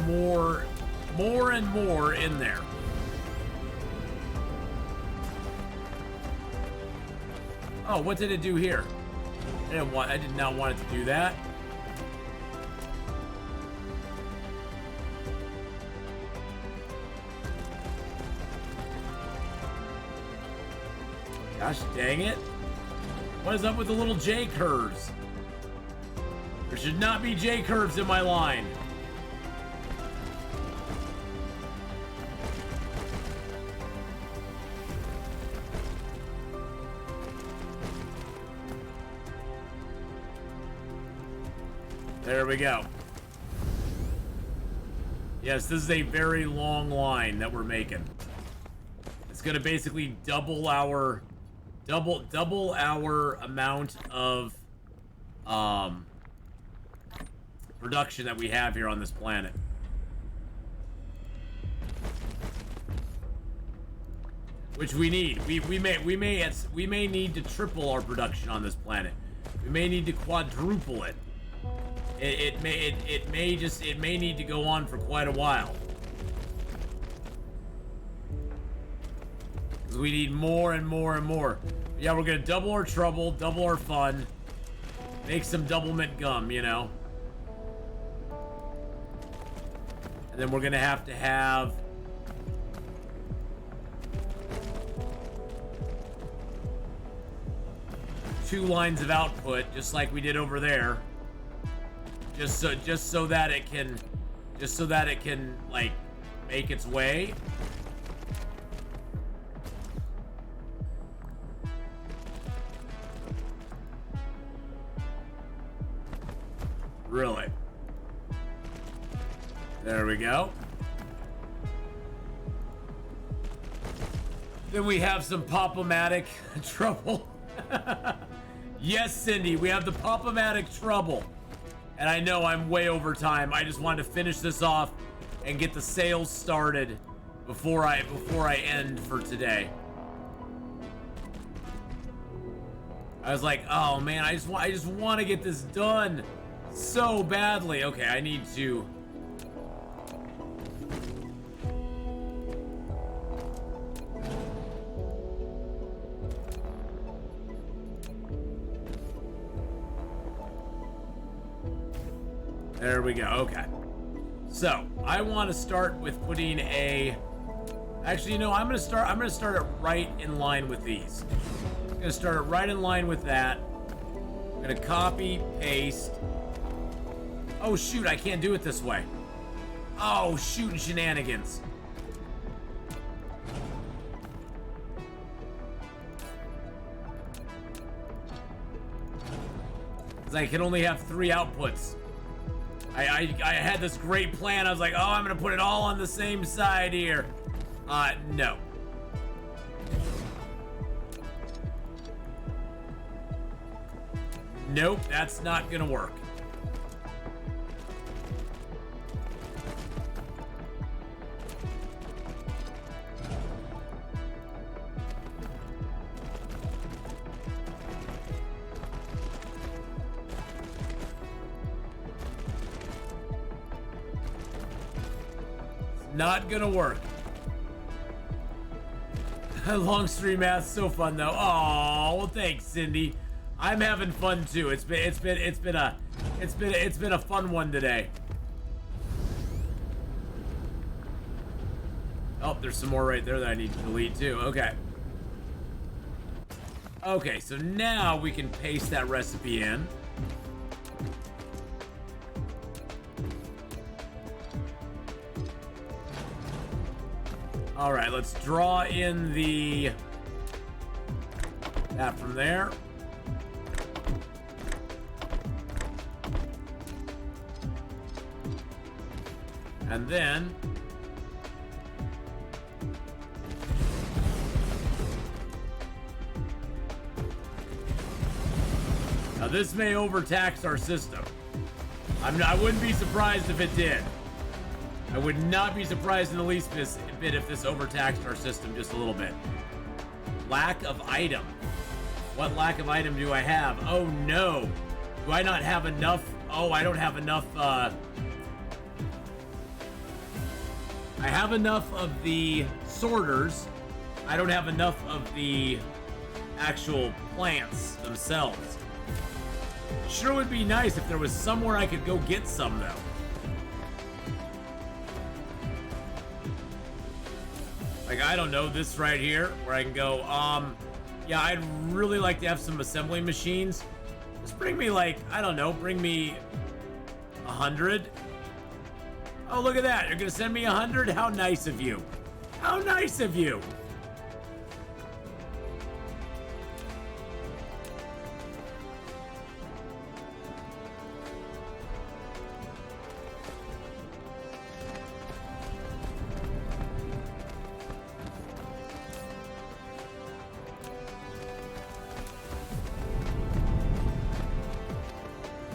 more in there. Oh, what did it do here? I did not want it to do that. Gosh dang it. What is up with the little J curves? There should not be J curves in my line. There we go. Yes, this is a very long line that we're making. It's going to basically double our amount of production that we have here on this planet. Which we need. We may need to triple our production on this planet. We may need to quadruple it. It may need to go on for quite a while. Because we need more and more and more. Yeah, we're gonna double our trouble, double our fun, make some double mint gum, you know. And then we're gonna have to have two lines of output, just like we did over there. Just so that it can like make its way. Really? There we go. Then we have some pop-o-matic trouble. Yes, Cindy, we have the pop-o-matic trouble. And I know I'm way over time. I just wanted to finish this off and get the sales started before I end for today. I was like, oh man, I just want to get this done so badly. Okay, I need to. There we go. Okay. So I want to start with putting a. Actually, you know, I'm gonna start it right in line with these. I'm gonna start it right in line with that. I'm gonna copy, paste. Oh shoot! I can't do it this way. Oh, shooting shenanigans. Because I can only have 3 outputs. I had this great plan. I was like, oh, I'm gonna put it all on the same side here. No. Nope, that's not gonna work. Not gonna work. Long stream math, so fun though. Oh, well, thanks, Cindy. I'm having fun too. It's been a fun one today. Oh, there's some more right there that I need to delete too. Okay. Okay, so now we can paste that recipe in. All right, let's draw in that from there. And then this may overtax our system. I wouldn't be surprised if it did. I would not be surprised in the least bit if this overtaxed our system just a little bit. Lack of item. What lack of item do I have? Oh no. Do I not have enough? Oh, I don't have enough. I have enough of the sorters. I don't have enough of the actual plants themselves. Sure would be nice if there was somewhere I could go get some though. Like, I don't know, this right here where I can go, yeah, I'd really like to have some assembly machines. Just bring me like, I don't know, bring me 100. Oh, look at that. You're gonna send me 100? How nice of you. How nice of you.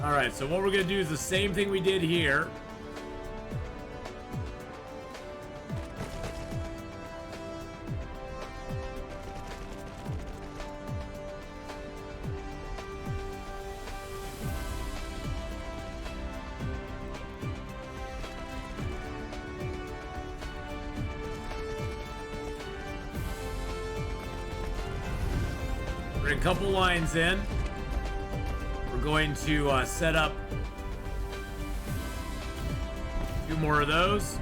All right, so what we're gonna do is the same thing we did here. Bring a couple lines in. We're going to set up a few more of those.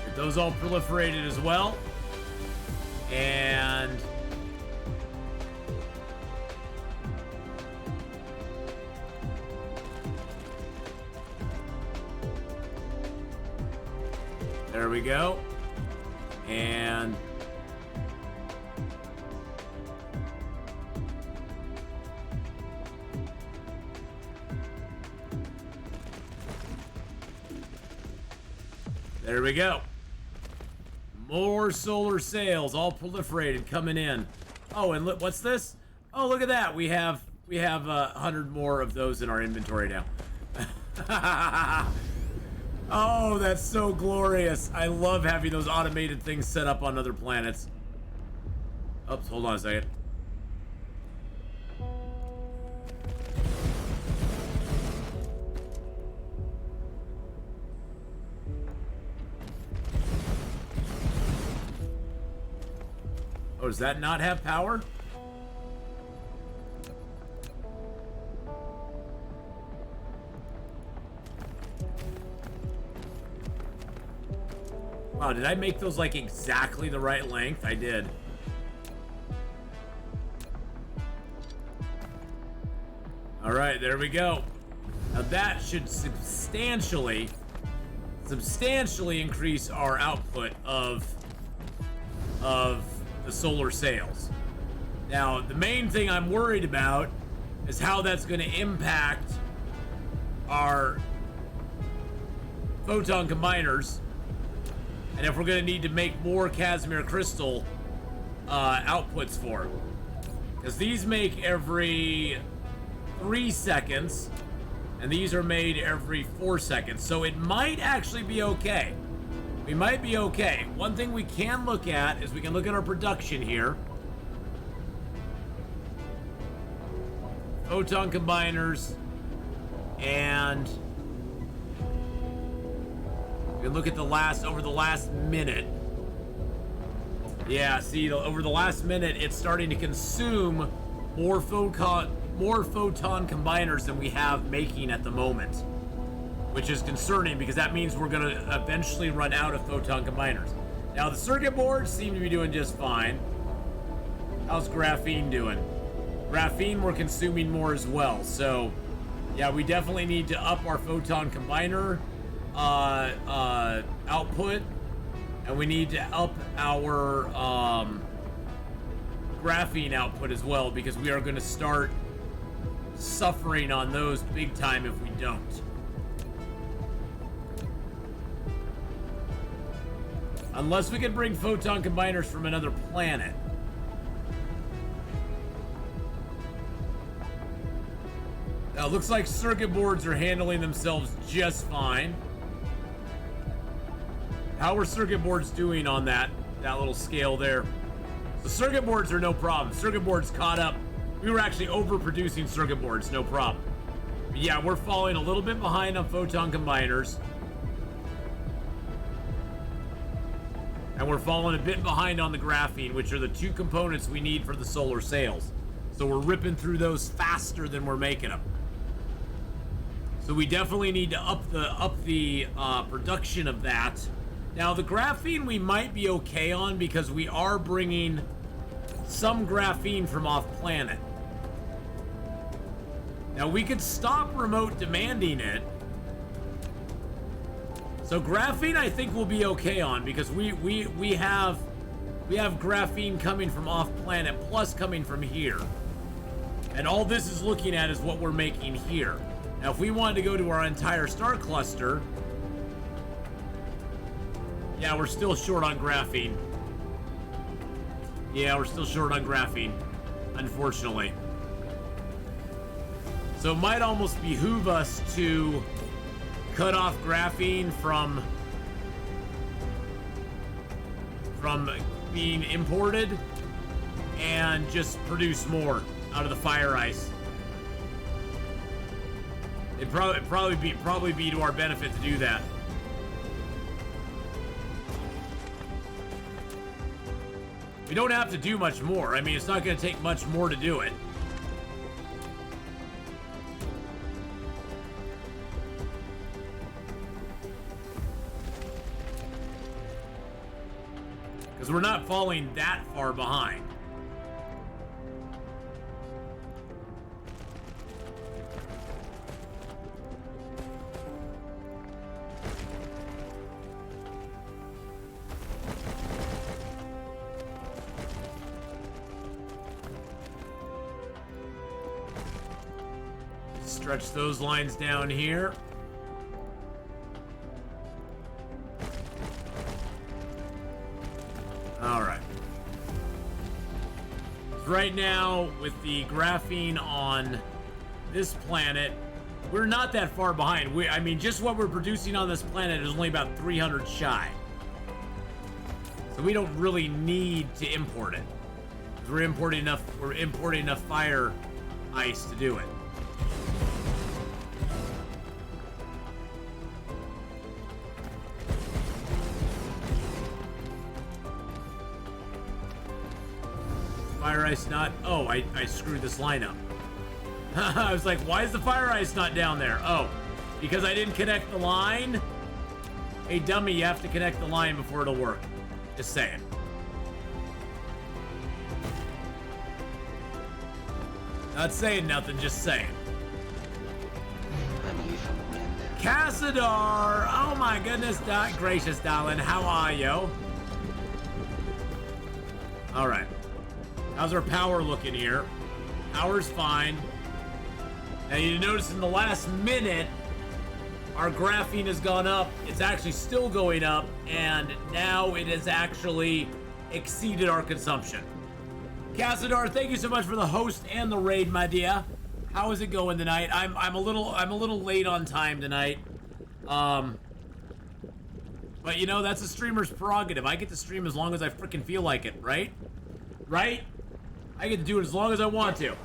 Get those all proliferated as well. And there we go. And there we go. More solar sails all proliferated coming in. Oh, and look, what's this? Oh, look at that. We have 100 more of those in our inventory now. Oh, that's so glorious. I love having those automated things set up on other planets. Oops, hold on a second. Oh, does that not have power? Wow, did I make those like exactly the right length? I did. All right, there we go. Now that should substantially increase our output of the solar sails. Now, the main thing I'm worried about is how that's going to impact our photon combiners. And if we're going to need to make more Casimir crystal outputs for them. Because these make every 3 seconds, and these are made every 4 seconds. So it might actually be okay. We might be okay. One thing we can look at is we can look at our production here. Photon combiners, and we can look at over the last minute. Yeah, see, over the last minute, it's starting to consume more photon combiners than we have making at the moment, which is concerning because that means we're going to eventually run out of photon combiners. Now, the circuit boards seem to be doing just fine. How's graphene doing? Graphene, we're consuming more as well. So, yeah, we definitely need to up our photon combiner output, and we need to up our graphene output as well, because we are going to start suffering on those big time if we don't. Unless we can bring photon combiners from another planet. Now, it looks like circuit boards are handling themselves just fine. How are circuit boards doing on that little scale there? The circuit boards are no problem. Circuit boards caught up. We were actually overproducing circuit boards, no problem. But yeah, we're falling a little bit behind on photon combiners. And we're falling a bit behind on the graphene, which are the two components we need for the solar sails. So we're ripping through those faster than we're making them. So we definitely need to up the production of that. Now the graphene we might be okay on because we are bringing some graphene from off planet. Now we could stop remote demanding it. So graphene I think we'll be okay on because we have graphene coming from off planet plus coming from here. And all this is looking at is what we're making here. Now if we wanted to go to our entire star cluster, yeah, we're still short on graphene. Yeah, we're still short on graphene, unfortunately. So it might almost behoove us to cut off graphene from being imported and just produce more out of the fire ice. It'd probably be to our benefit to do that. We don't have to do much more. I mean, it's not going to take much more to do it. Because we're not falling that far behind. Stretch those lines down here. All right. Right now, with the graphene on this planet, we're not that far behind. I mean, just what we're producing on this planet is only about 300 shy. So we don't really need to import it. We're importing enough fire ice to do it. Fire ice not... Oh, I screwed this line up. I was like, why is the fire ice not down there? Oh, because I didn't connect the line? Hey, dummy, you have to connect the line before it'll work. Just saying. Not saying nothing, just saying. Cassadar! Oh my goodness, gracious darling, how are you? Alright. How's our power looking here? Power's fine. Now you notice in the last minute, our graphene has gone up. It's actually still going up, and now it has actually exceeded our consumption. Cassadar, thank you so much for the host and the raid, my dear. How is it going tonight? I'm a little late on time tonight. But you know, that's a streamer's prerogative. I get to stream as long as I freaking feel like it, right? Right? I get to do it as long as I want to.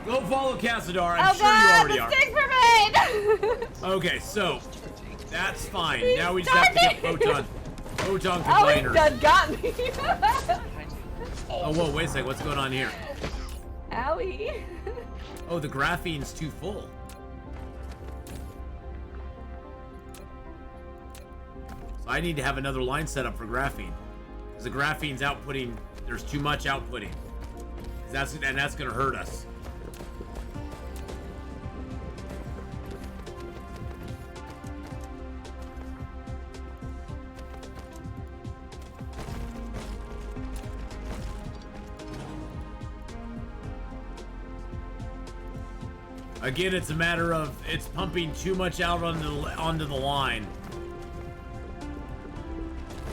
Go follow Cassadar. I'm sure you already are. Okay, so that's fine. Now we just have to get photon combiners. Oh, that got me. Oh, whoa, wait a second. What's going on here? Owie. Oh, the graphene's too full. So I need to have another line set up for graphene. Because the graphene's outputting, there's too much outputting. That's going to hurt us. Again, it's a matter of it's pumping too much out onto the line.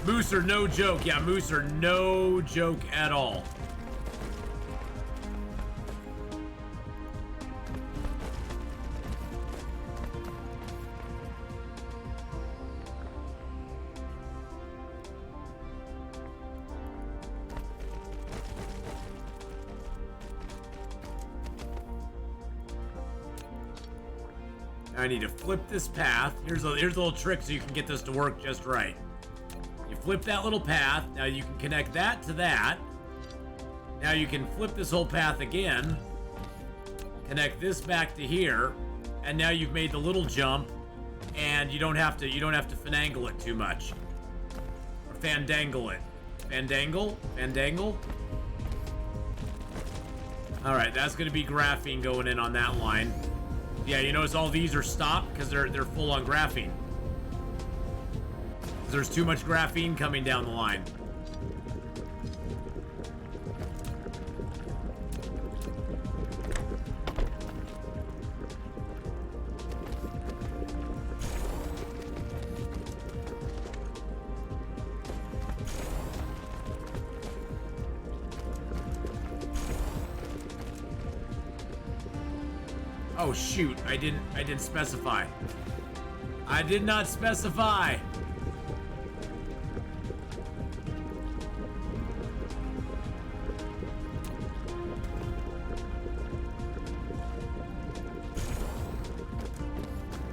Moose are no joke. Yeah, moose are no joke at all. I need to flip this path. Here's a little trick so you can get this to work just right. You flip that little path. Now you can connect that to that. Now you can flip this whole path again. Connect this back to here, and now you've made the little jump, and you don't have to finagle it too much. Or fandangle it. Fandangle? Fandangle? All right, that's going to be graphene going in on that line. Yeah, you notice all these are stopped because they're full on graphene. There's too much graphene coming down the line. Oh shoot, I didn't specify. I did not specify.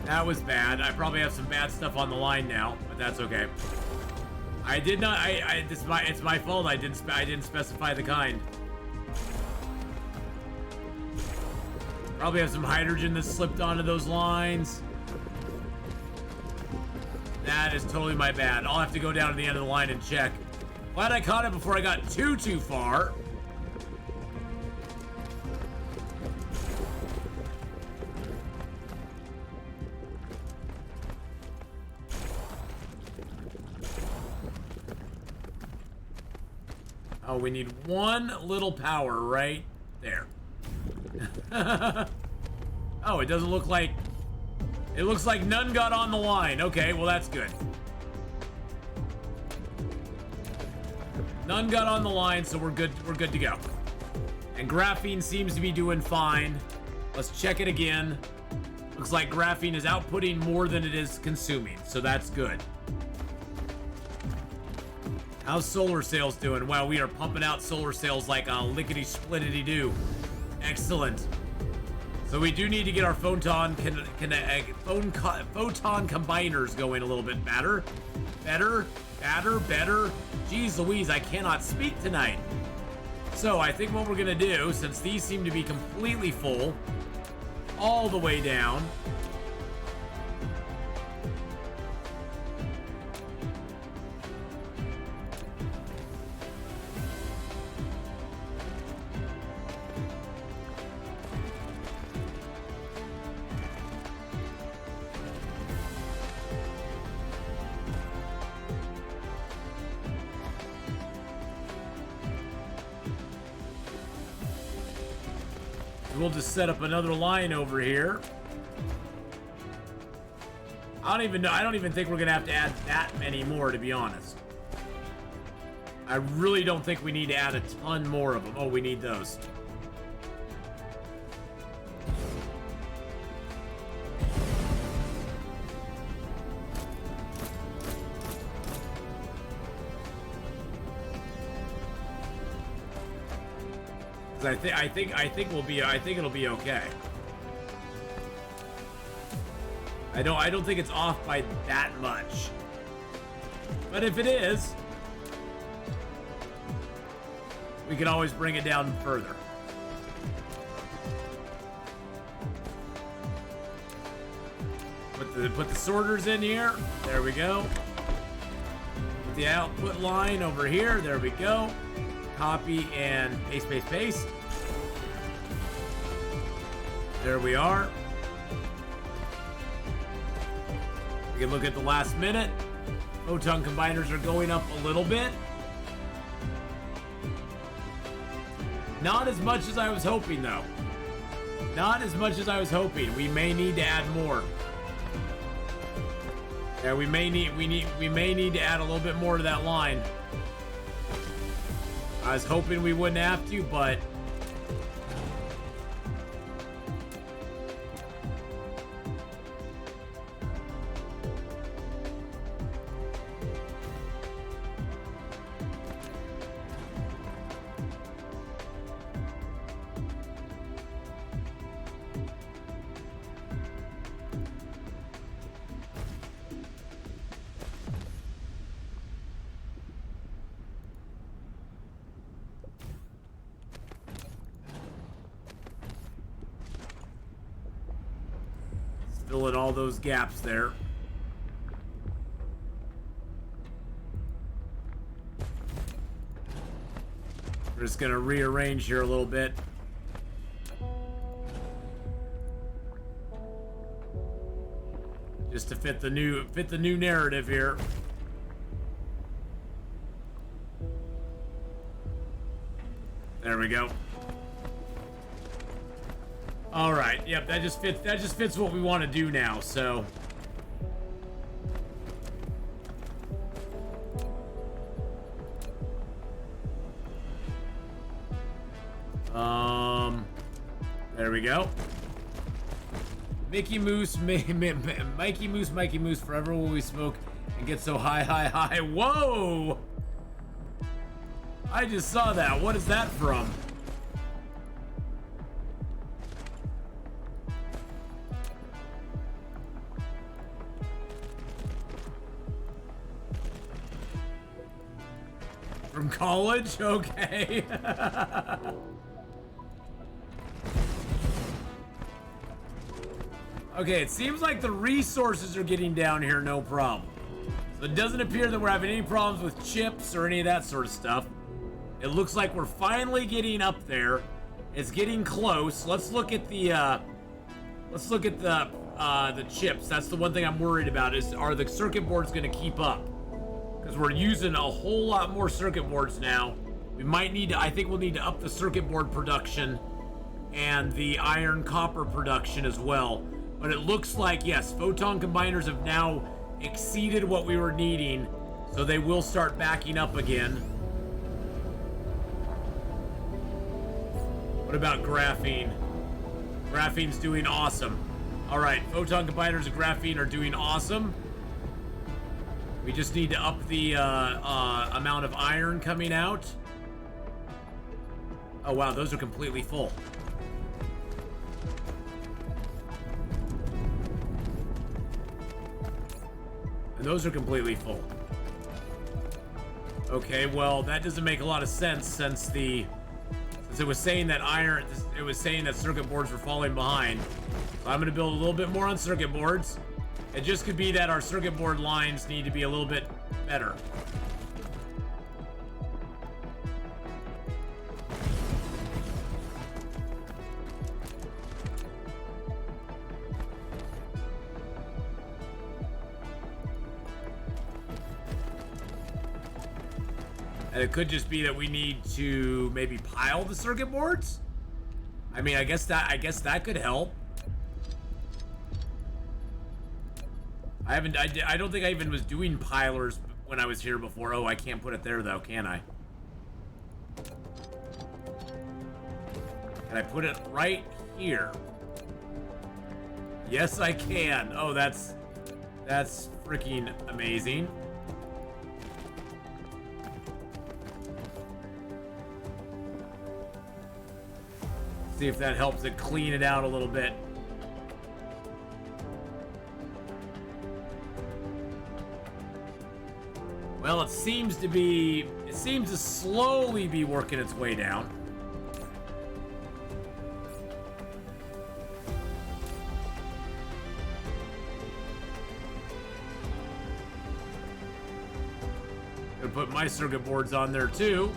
That was bad. I probably have some bad stuff on the line now, but that's okay. I did not. It's my fault. I didn't specify the kind. Probably have some hydrogen that slipped onto those lines. That is totally my bad. I'll have to go down to the end of the line and check. Glad I caught it before I got too far. Oh, we need one little power right there. Oh, it doesn't look like... It looks like none got on the line. Okay, well that's good. None got on the line, so we're good to go. And graphene seems to be doing fine. Let's check it again. Looks like graphene is outputting more than it is consuming, so that's good. How's solar sails doing? Wow, we are pumping out solar sails like a lickety-splittity-doo. Excellent. So we do need to get our photon combiners going a little bit better. Better. Jeez Louise, I cannot speak tonight. So I think what we're gonna do, since these seem to be completely full, all the way down. We'll just set up another line over here. I don't even know. I don't even think we're gonna have to add that many more, to be honest. I really don't think we need to add a ton more of them. Oh, we need those. I think it'll be okay. I don't think it's off by that much. But if it is, we can always bring it down further. Put the sorters in here. There we go. Put the output line over here. There we go. Copy and paste. There we are. We can look at the last minute. Photon combiners are going up a little bit. Not as much as I was hoping, though. Not as much as I was hoping. We may need to add more. Yeah, we may need to add a little bit more to that line. I was hoping we wouldn't have to, but fill in all those gaps there. We're just gonna rearrange here a little bit. Just to fit the new narrative here. There we go. All right. Yep, that just fits what we want to do now. So there we go. Mikey Moose, Mikey Moose, forever will we smoke and get so high, high, high. Whoa! I just saw that. What is that from? From college? Okay. Okay, it seems like the resources are getting down here, no problem. So it doesn't appear that we're having any problems with chips or any of that sort of stuff. It looks like we're finally getting up there. It's getting close. Let's look at the chips. That's the one thing I'm worried about is, are the circuit boards going to keep up? Because we're using a whole lot more circuit boards now. We might need to, I think we'll need to up the circuit board production and the iron copper production as well. But it looks like, yes, photon combiners have now exceeded what we were needing, so they will start backing up again. What about graphene? Graphene's doing awesome. All right, photon combiners and graphene are doing awesome. We just need to up the amount of iron coming out. Oh wow, those are completely full. And those are completely full. Okay, well, that doesn't make a lot of sense since it was saying that circuit boards were falling behind. So I'm gonna build a little bit more on circuit boards. It just could be that our circuit board lines need to be a little bit better. And it could just be that we need to maybe pile the circuit boards. I mean, I guess that could help. I don't think I even was doing pilers when I was here before. Oh, I can't put it there though, can I? Can I put it right here? Yes, I can. Oh, that's freaking amazing. See if that helps it clean it out a little bit. Well, it seems to slowly be working its way down. Gonna put my circuit boards on there too.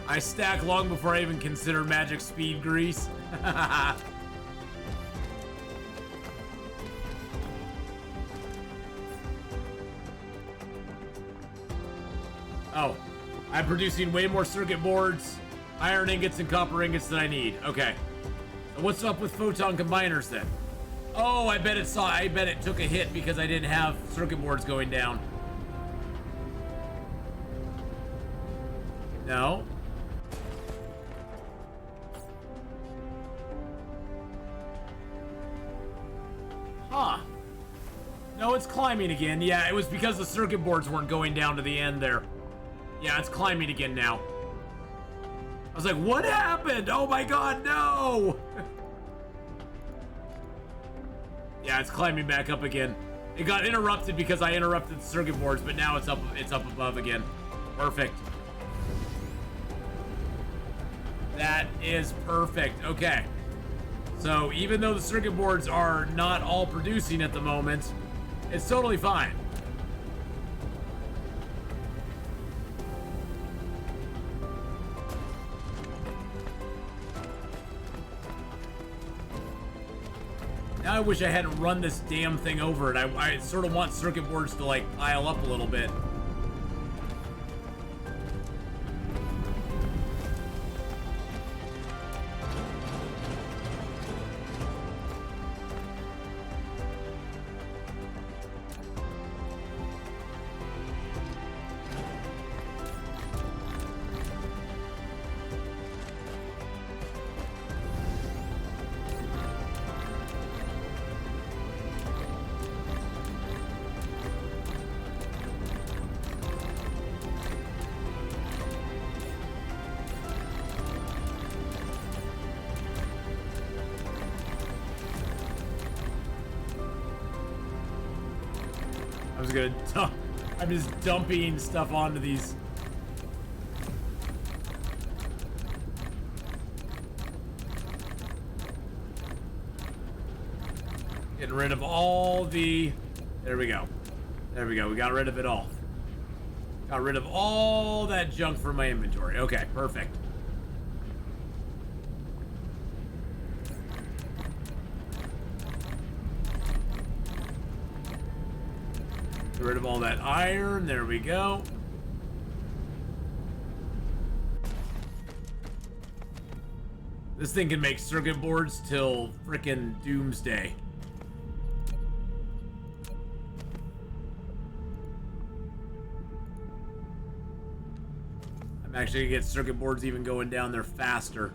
I stack long before I even consider magic speed grease. Oh, I'm producing way more circuit boards, iron ingots, and copper ingots than I need. Okay. So what's up with photon combiners then? Oh, I bet it took a hit because I didn't have circuit boards going down. No. Huh. No, it's climbing again. Yeah, it was because the circuit boards weren't going down to the end there. Yeah, it's climbing again now. I was like, what happened? Oh my god, no! Yeah, it's climbing back up again. It got interrupted because I interrupted the circuit boards, but now it's up above again. Perfect. That is perfect. Okay. So even though the circuit boards are not all producing at the moment, it's totally fine. Now I wish I hadn't run this damn thing over it. I sort of want circuit boards to like pile up a little bit. I'm just dumping stuff onto these. Getting rid of all the... There we go. There we go. We got rid of it all. Got rid of all that junk from my inventory. Okay, perfect. Get rid of all that iron. There we go. This thing can make circuit boards till frickin' doomsday. I'm actually gonna get circuit boards even going down there faster.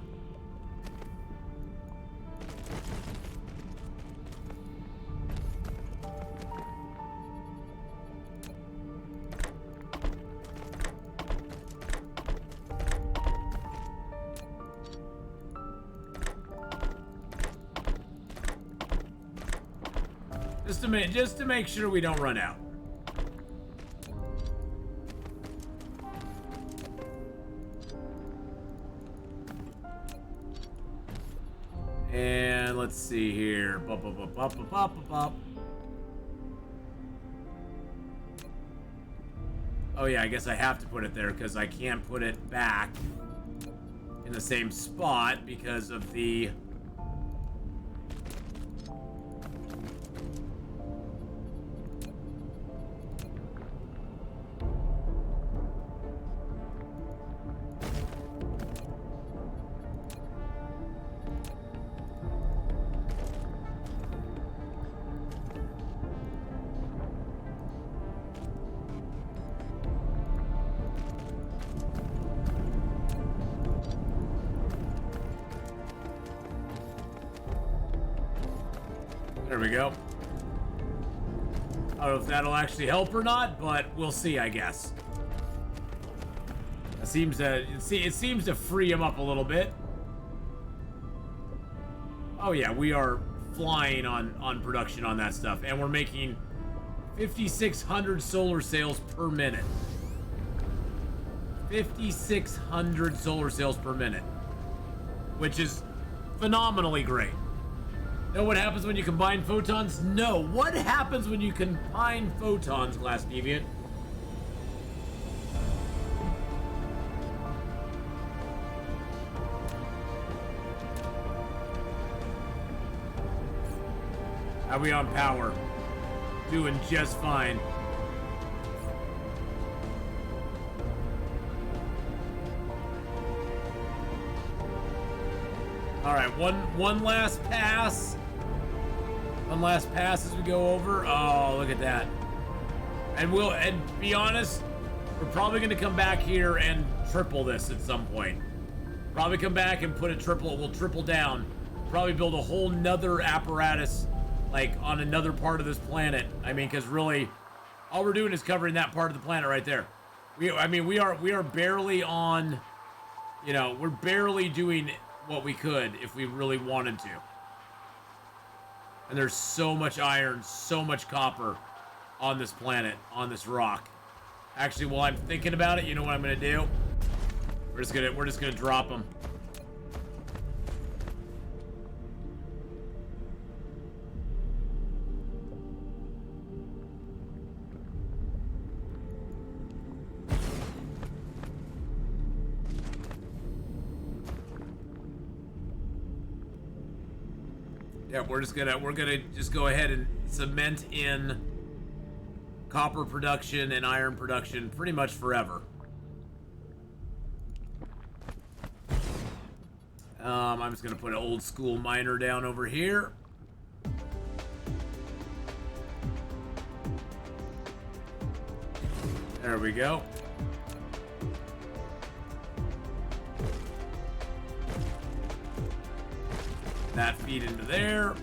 Just to make sure we don't run out. And let's see here. Bop, bop, bop, bop, bop, bop, bop. Oh yeah, I guess I have to put it there because I can't put it back in the same spot because of the... There we go. I don't know if that'll actually help or not, but we'll see, I guess. It seems to free him up a little bit. Oh yeah, we are flying on production on that stuff, and we're making 5,600 solar sails per minute. 5,600 solar sails per minute, which is phenomenally great. Know what happens when you combine photons? No. What happens when you combine photons, Glass Deviant? How are we on power? Doing just fine. All right, one last pass. One last pass as we go over. Oh, look at that. And be honest, we're probably going to come back here and triple this at some point. Probably come back and put a triple. We'll triple down. Probably build a whole nother apparatus, like on another part of this planet. I mean, because really, all we're doing is covering that part of the planet right there. We are barely on. You know, we're barely doing what we could if we really wanted to. And there's so much iron, so much copper on this planet, on this rock. Actually, while I'm thinking about it, you know what I'm gonna do? We're just gonna drop them. Yeah, we're gonna just go ahead and cement in copper production and iron production pretty much forever. I'm just gonna put an old school miner down over here. There we go. That feed into there.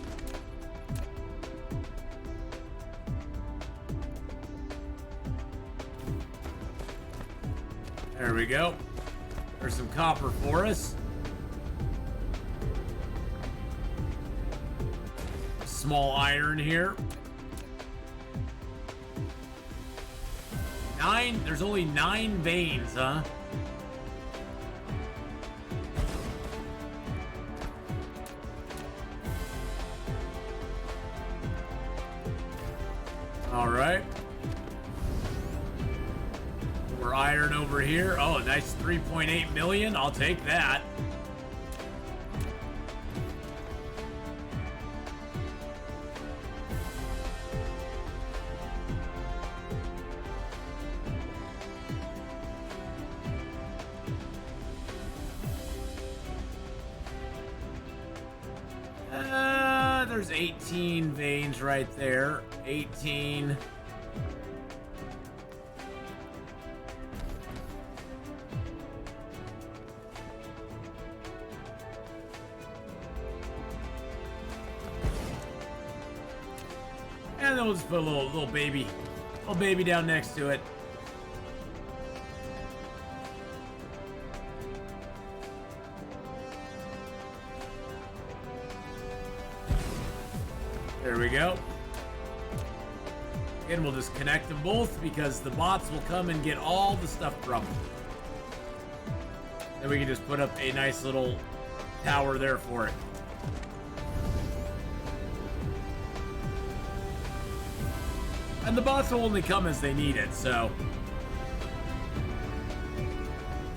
There we go. There's some copper for us. Small iron here. There's only 9 veins, huh? All right. More iron over here. Oh, nice 3.8 million. I'll take that. There's 18 veins right there. 18. And then we'll just put a little baby down next to it. There we go. And we'll just connect them both because the bots will come and get all the stuff from them. Then we can just put up a nice little tower there for it. And the bots will only come as they need it, so.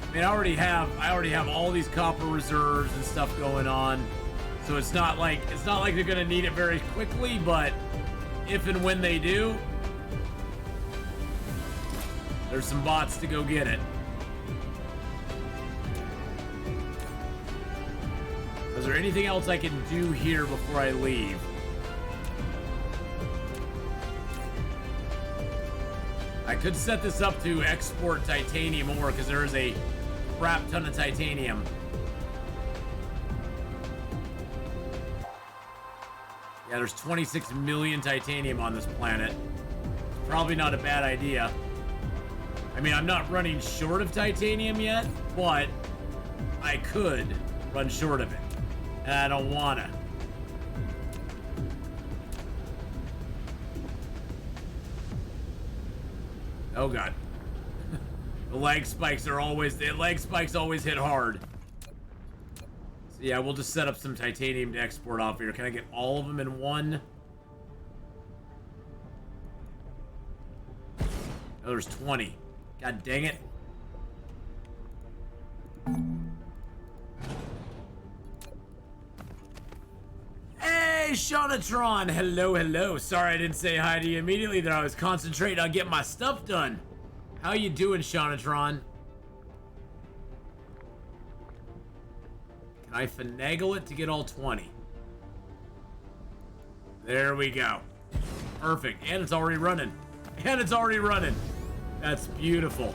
I mean, I already have all these copper reserves and stuff going on. So it's not like they're gonna need it very quickly, but if and when they do, there's some bots to go get it. Is there anything else I can do here before I leave? I could set this up to export titanium ore because there is a crap ton of titanium. Yeah, there's 26 million titanium on this planet. Probably not a bad idea. I mean, I'm not running short of titanium yet, but I could run short of it. And I don't wanna. Oh god. The lag spikes always hit hard. So yeah, we'll just set up some titanium to export off here. Can I get all of them in one? Oh, there's 20. God dang it. Hey, Shawnatron! Hello, hello. Sorry I didn't say hi to you immediately there. I was concentrating on getting my stuff done. How you doing, Shawnatron? Can I finagle it to get all 20? There we go. Perfect. And it's already running. And it's already running. That's beautiful.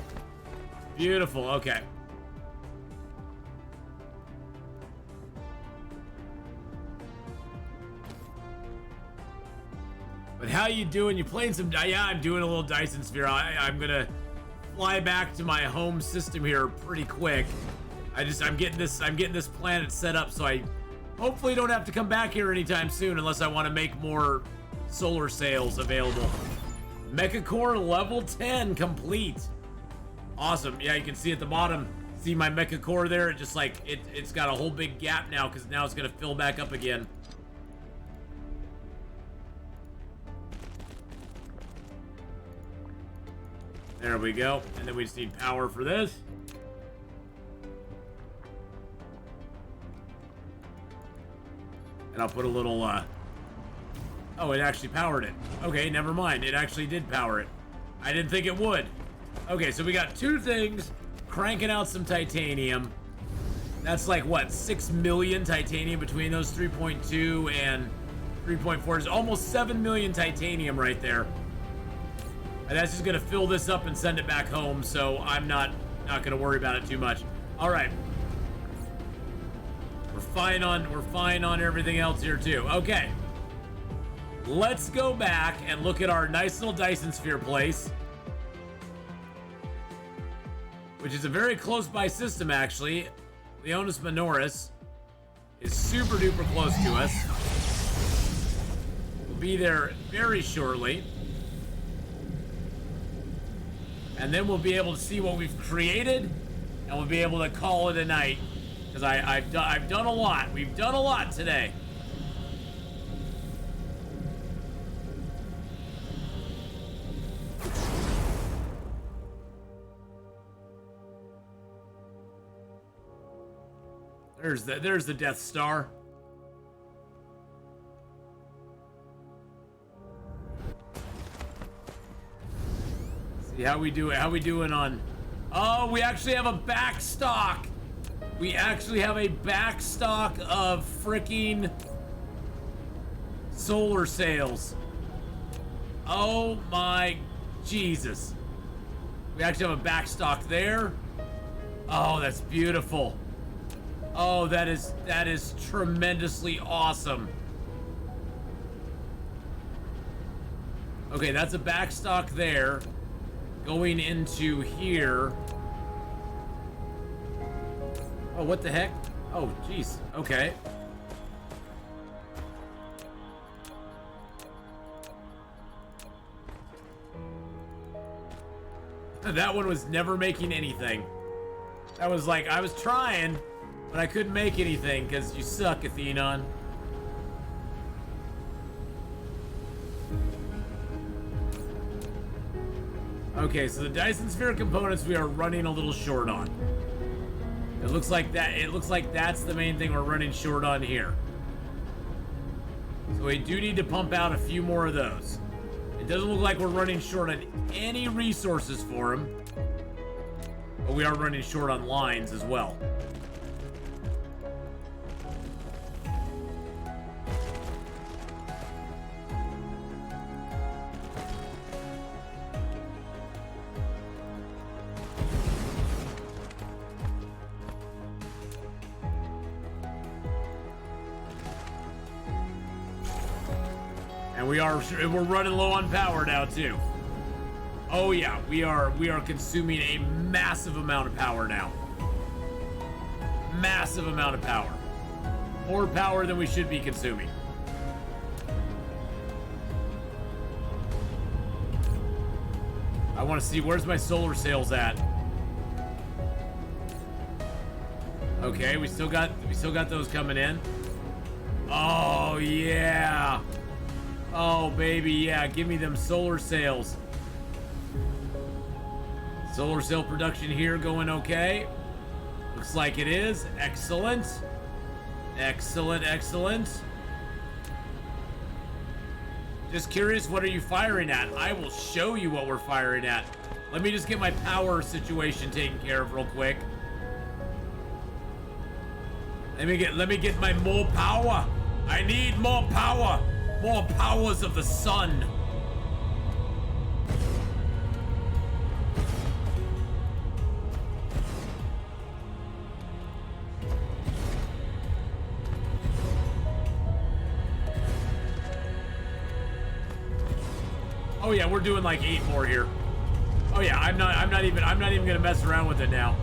Beautiful. Okay. But how you doing? You playing some... Yeah, I'm doing a little Dyson Sphere. I'm gonna fly back to my home system here pretty quick. I'm getting this planet set up so I hopefully don't have to come back here anytime soon unless I want to make more solar sails available. Mecha Core level 10 complete. Awesome. Yeah, you can see at the bottom, see my Mecha Core there? It just like, it's got a whole big gap now because now it's going to fill back up again. There we go. And then we just need power for this. And I'll put a little, oh, it actually powered it. Okay, never mind. It actually did power it. I didn't think it would. Okay, so we got two things cranking out some titanium. That's like, what, 6 million titanium between those 3.2 and 3.4. It's almost 7 million titanium right there. And that's just going to fill this up and send it back home, so I'm not going to worry about it too much. All right. We're fine on everything else here too. Okay. Let's go back and look at our nice little Dyson Sphere place, which is a very close by system actually. Leonis Minoris is super duper close to us. We'll be there very shortly. And then we'll be able to see what we've created, and we'll be able to call it a night. Because I've done a lot. We've done a lot today. There's the Death Star. See how we do it. How we doing on? Oh, we actually have a backstock. We actually have a backstock of freaking solar sails. Oh my Jesus. We actually have a backstock there. Oh, that's beautiful. Oh, that is tremendously awesome. Okay, that's a backstock there. Going into here. Oh, what the heck? Oh, jeez. Okay. That one was never making anything. That was like, I was trying, but I couldn't make anything because you suck, Atheenon. Okay, so the Dyson Sphere components we are running a little short on. It looks like that's the main thing we're running short on here. So we do need to pump out a few more of those. It doesn't look like we're running short on any resources for them. But we are running short on lines as well. And we're running low on power now too. Oh yeah, we are consuming a massive amount of power now. Massive amount of power. More power than we should be consuming. I want to see, where's my solar sails at? Okay, we still got those coming in. Oh yeah. Oh, baby, yeah, give me them solar sails. Solar sail production here going okay. Looks like it is. Excellent. Excellent, excellent. Just curious, what are you firing at? I will show you what we're firing at. Let me just get my power situation taken care of real quick. Let me get my more power. I need more power. More powers of the sun. Oh yeah, we're doing like 8 more here. Oh yeah, I'm not even gonna mess around with it now.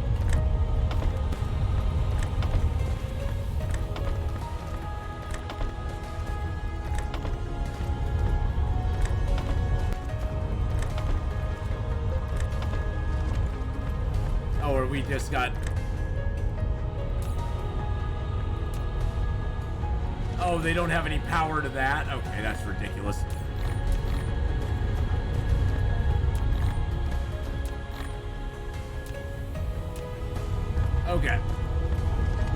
Oh, or we just got. Oh, they don't have any power to that? Okay, that's ridiculous. Okay.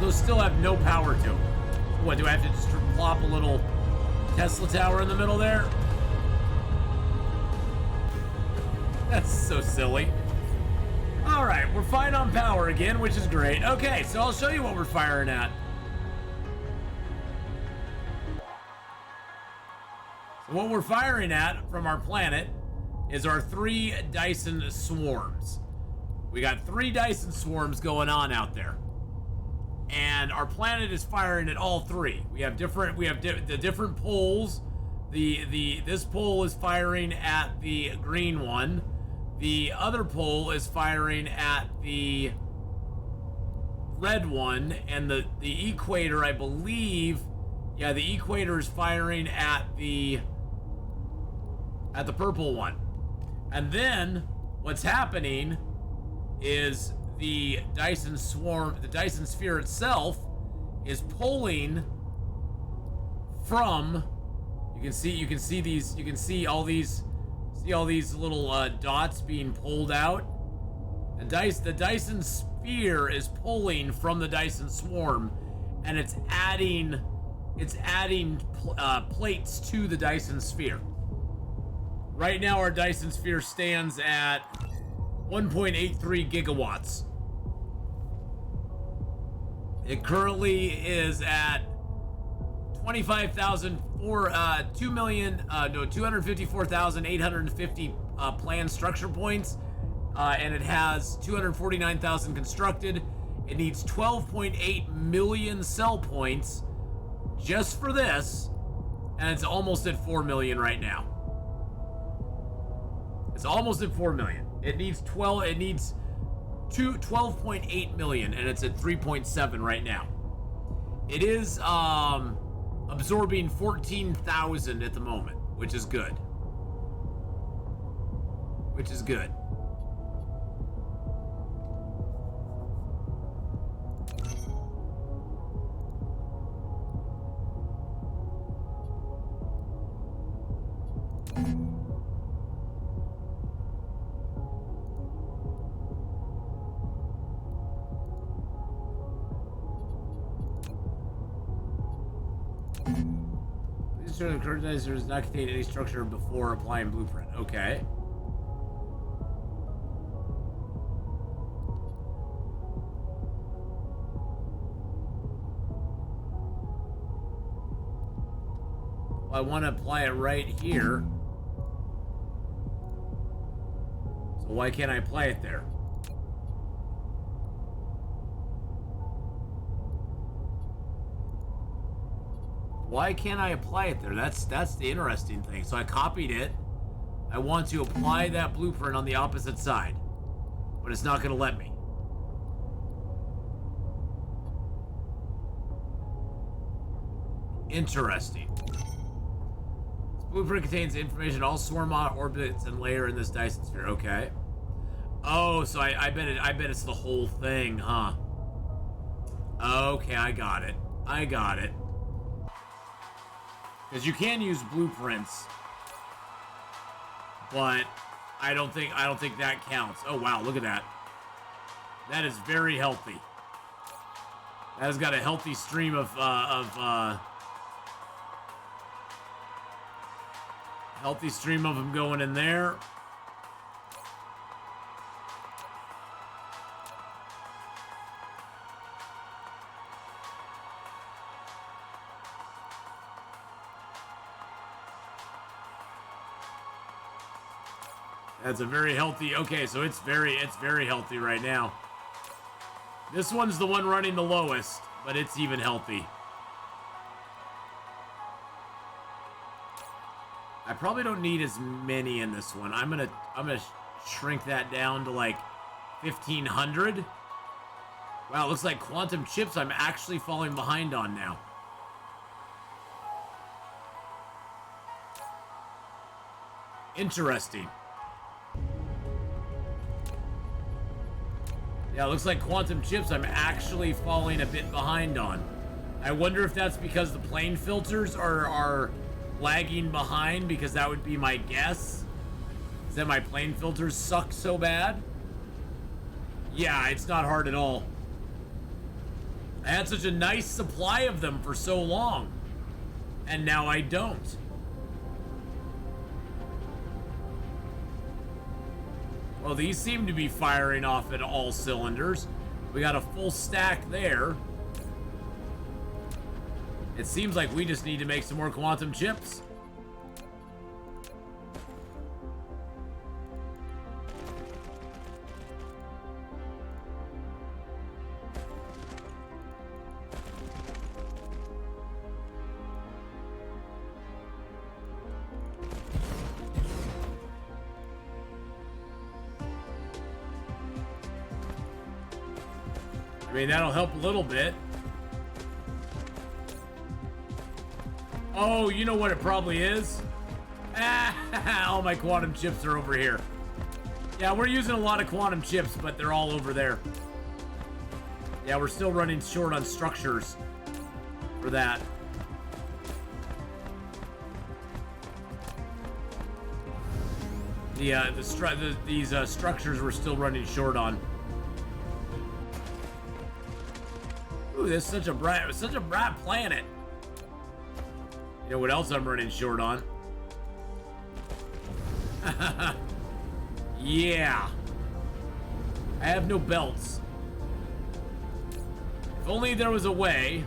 Those still have no power to them. What, do I have to just plop a little Tesla tower in the middle there? That's so silly. Alright, we're fine on power again, which is great. Okay, so I'll show you what we're firing at. So what we're firing at from our planet is our 3 Dyson swarms. We got 3 Dyson swarms going on out there, and our planet is firing at all 3. We have the different poles. This pole is firing at the green one. The other pole is firing at the red one, and the equator, I believe, yeah, the equator is firing at the purple one. And then what's happening is the Dyson swarm, the Dyson sphere itself is pulling from, you can see all these little dots being pulled out. The Dyson sphere is pulling from the Dyson swarm, and it's adding plates to the Dyson sphere. Right now our Dyson sphere stands at 1.83 gigawatts. It currently is at 254,850 planned structure points, and it has 249,000 constructed. It needs 12.8 million cell points just for this, and it's almost at 4 million right now. It's almost at 4 million. It needs 12.8 million, and it's at 3.7 right now. It is absorbing 14,000 at the moment, which is good. Which is good. The coordinator does not contain any structure before applying blueprint. Okay. Well, I want to apply it right here. So why can't I apply it there? Why can't I apply it there? That's the interesting thing. So I copied it. I want to apply that blueprint on the opposite side, but it's not going to let me. Interesting. This blueprint contains information all swarm orbits and layer in this Dyson sphere. Okay. Oh, so I bet it's the whole thing, huh? Okay, I got it. Because you can use blueprints, but I don't think that counts. Oh wow, look at that. That is very healthy. That has got a healthy stream of them going in there. That's a very healthy. Okay, so it's very healthy right now. This one's the one running the lowest, but it's even healthy. I probably don't need as many in this one. I'm gonna shrink that down to like 1,500. Wow, it looks like quantum chips I'm actually falling behind on now. Interesting. Yeah, it looks like quantum chips I'm actually falling a bit behind on. I wonder if that's because the plane filters are lagging behind, because that would be my guess. Is that my plane filters suck so bad? Yeah, it's not hard at all. I had such a nice supply of them for so long, and now I don't. Well, these seem to be firing off at all cylinders. We got a full stack there. It seems like we just need to make some more quantum chips. I mean, that'll help a little bit. Oh, you know what it probably is? All my quantum chips are over here. Yeah, we're using a lot of quantum chips, but they're all over there. Yeah, we're still running short on structures for that. These structures we're still running short on. Ooh, this is such a bright planet. You know what else I'm running short on? Yeah. I have no belts. If only there was a way.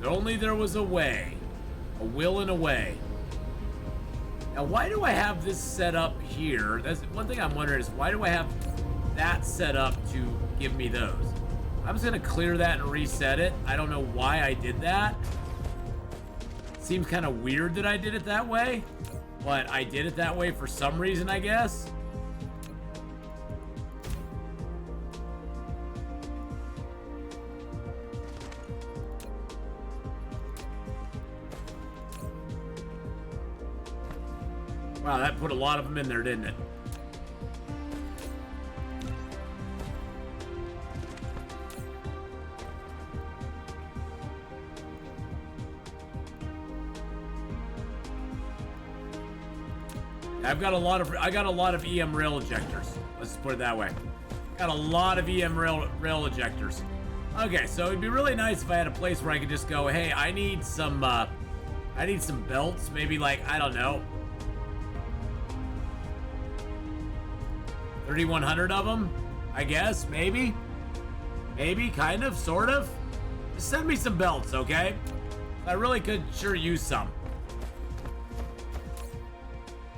If only there was a way. A will and a way. Now, why do I have this set up here? That's one thing I'm wondering, is why do I have that set up to give me those? I'm just gonna clear that and reset it. I don't know why I did that. Seems kind of weird that I did it that way, but I did it that way for some reason, I guess. Wow, that put a lot of them in there, didn't it? I got a lot of EM rail ejectors. Let's put it that way. Got a lot of EM rail ejectors. Okay, so it'd be really nice if I had a place where I could just go, hey, I need some belts, maybe, like, I don't know, 3,100 of them, I guess, maybe, kind of, sort of. Just send me some belts, okay? I really could sure use some.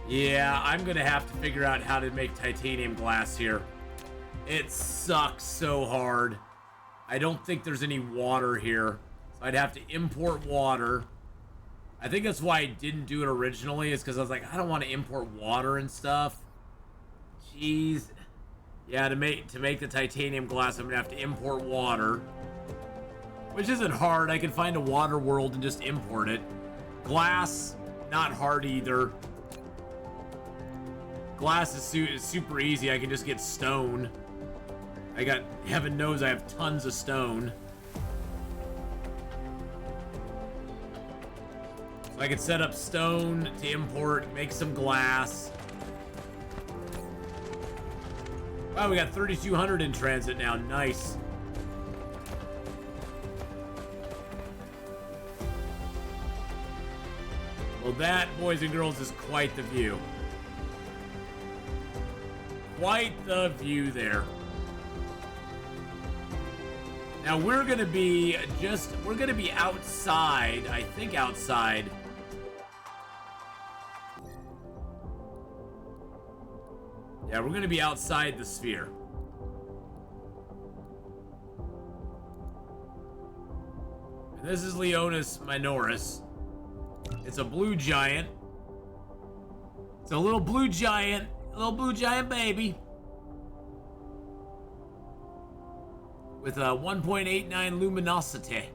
Yeah, I'm gonna have to figure out how to make titanium glass here. It sucks so hard. I don't think there's any water here, so I'd have to import water. I think that's why I didn't do it originally, is because I was like, I don't want to import water and stuff. Jeez. Yeah, to make the titanium glass, I'm gonna have to import water, which isn't hard. I can find a water world and just import it. Glass, not hard either. Glass is super easy. I can just get stone. Heaven knows I have tons of stone. So I can set up stone to import, make some glass. Wow, we got 3,200 in transit now. Nice. Well, that, boys and girls, is quite the view. quite the view there. Now we're gonna be outside, I think outside. Yeah, we're gonna be outside the sphere. And this is Leonis minoris. It's a blue giant. It's a little blue giant baby. With a 1.89 luminosity.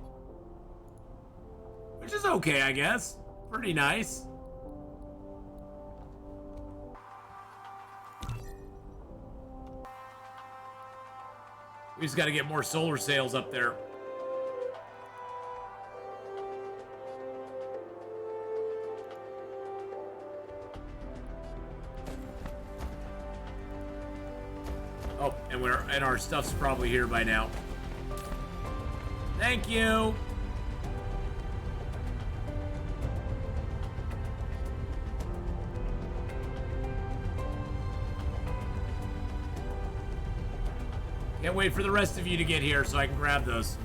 Which is okay, I guess. Pretty nice. We just gotta get more solar sails up there. Oh, and our stuff's probably here by now. Thank you. Can't wait for the rest of you to get here so I can grab those.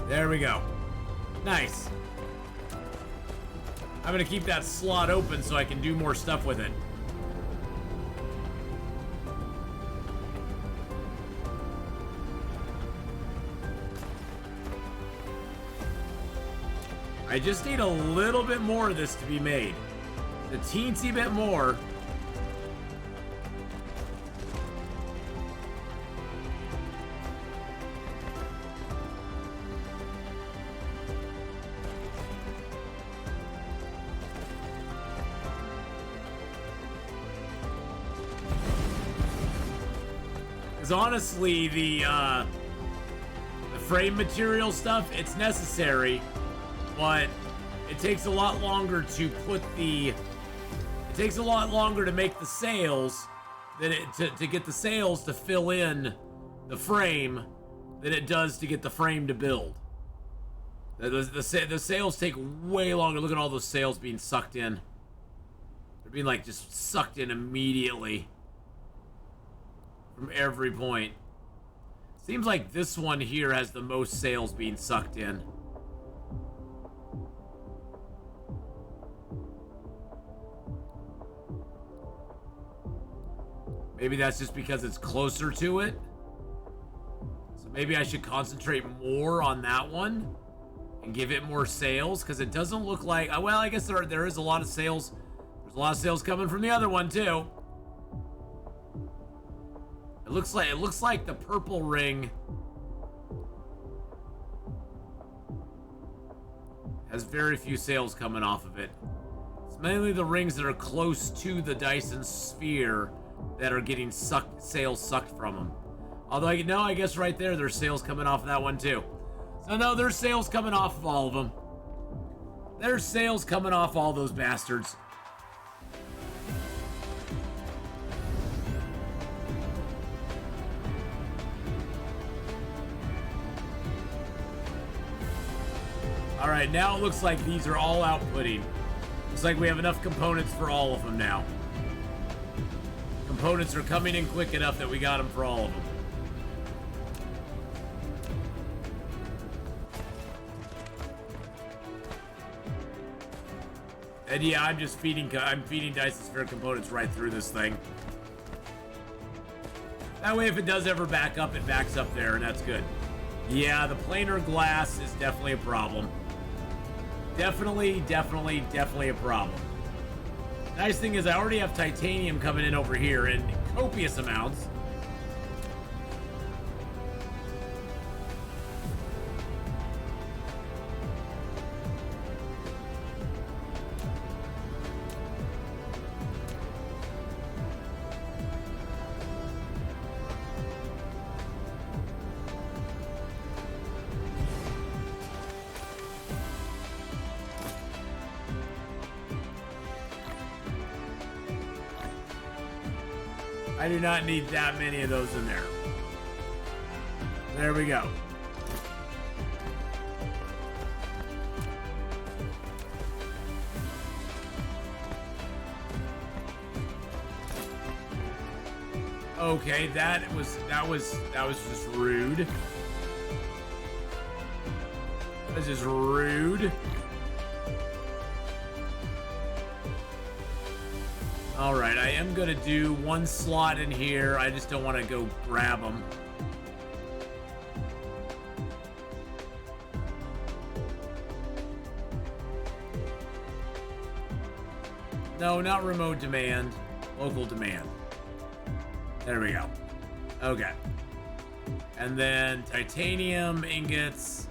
There we go. Nice. I'm gonna keep that slot open so I can do more stuff with it. I just need a little bit more of this to be made. A teensy bit more. Because honestly, the frame material stuff, it's necessary. But it takes a lot longer to put the... It takes a lot longer to make the sails than to get the sails to fill in the frame than it does to get the frame to build. The sails take way longer. Look at all those sails being sucked in. They're being like just sucked in immediately from every point. Seems like this one here has the most sails being sucked in. Maybe that's just because it's closer to it. So maybe I should concentrate more on that one and give it more sales, because it doesn't look like... Well, I guess there is a lot of sales. There's a lot of sales coming from the other one too. It looks like the purple ring has very few sales coming off of it. It's mainly the rings that are close to the Dyson sphere that are getting sales sucked from them. Although, I guess right there's sales coming off of that one too. So no, there's sales coming off of all of them. There's sales coming off all those bastards. All right, now it looks like these are all outputting. Looks like we have enough components for all of them now. Components are coming in quick enough that we got them for all of them. And yeah, I'm feeding Dyson Sphere components right through this thing. That way, if it does ever back up, it backs up there, and that's good. Yeah, the planar glass is definitely a problem. Definitely a problem. Nice thing is I already have titanium coming in over here in copious amounts. I do not need that many of those in there. There we go. Okay, that was just rude. This is rude. All right, I am gonna do one slot in here. I just don't want to go grab them. No, not remote demand. Local demand. There we go. Okay. And then titanium ingots.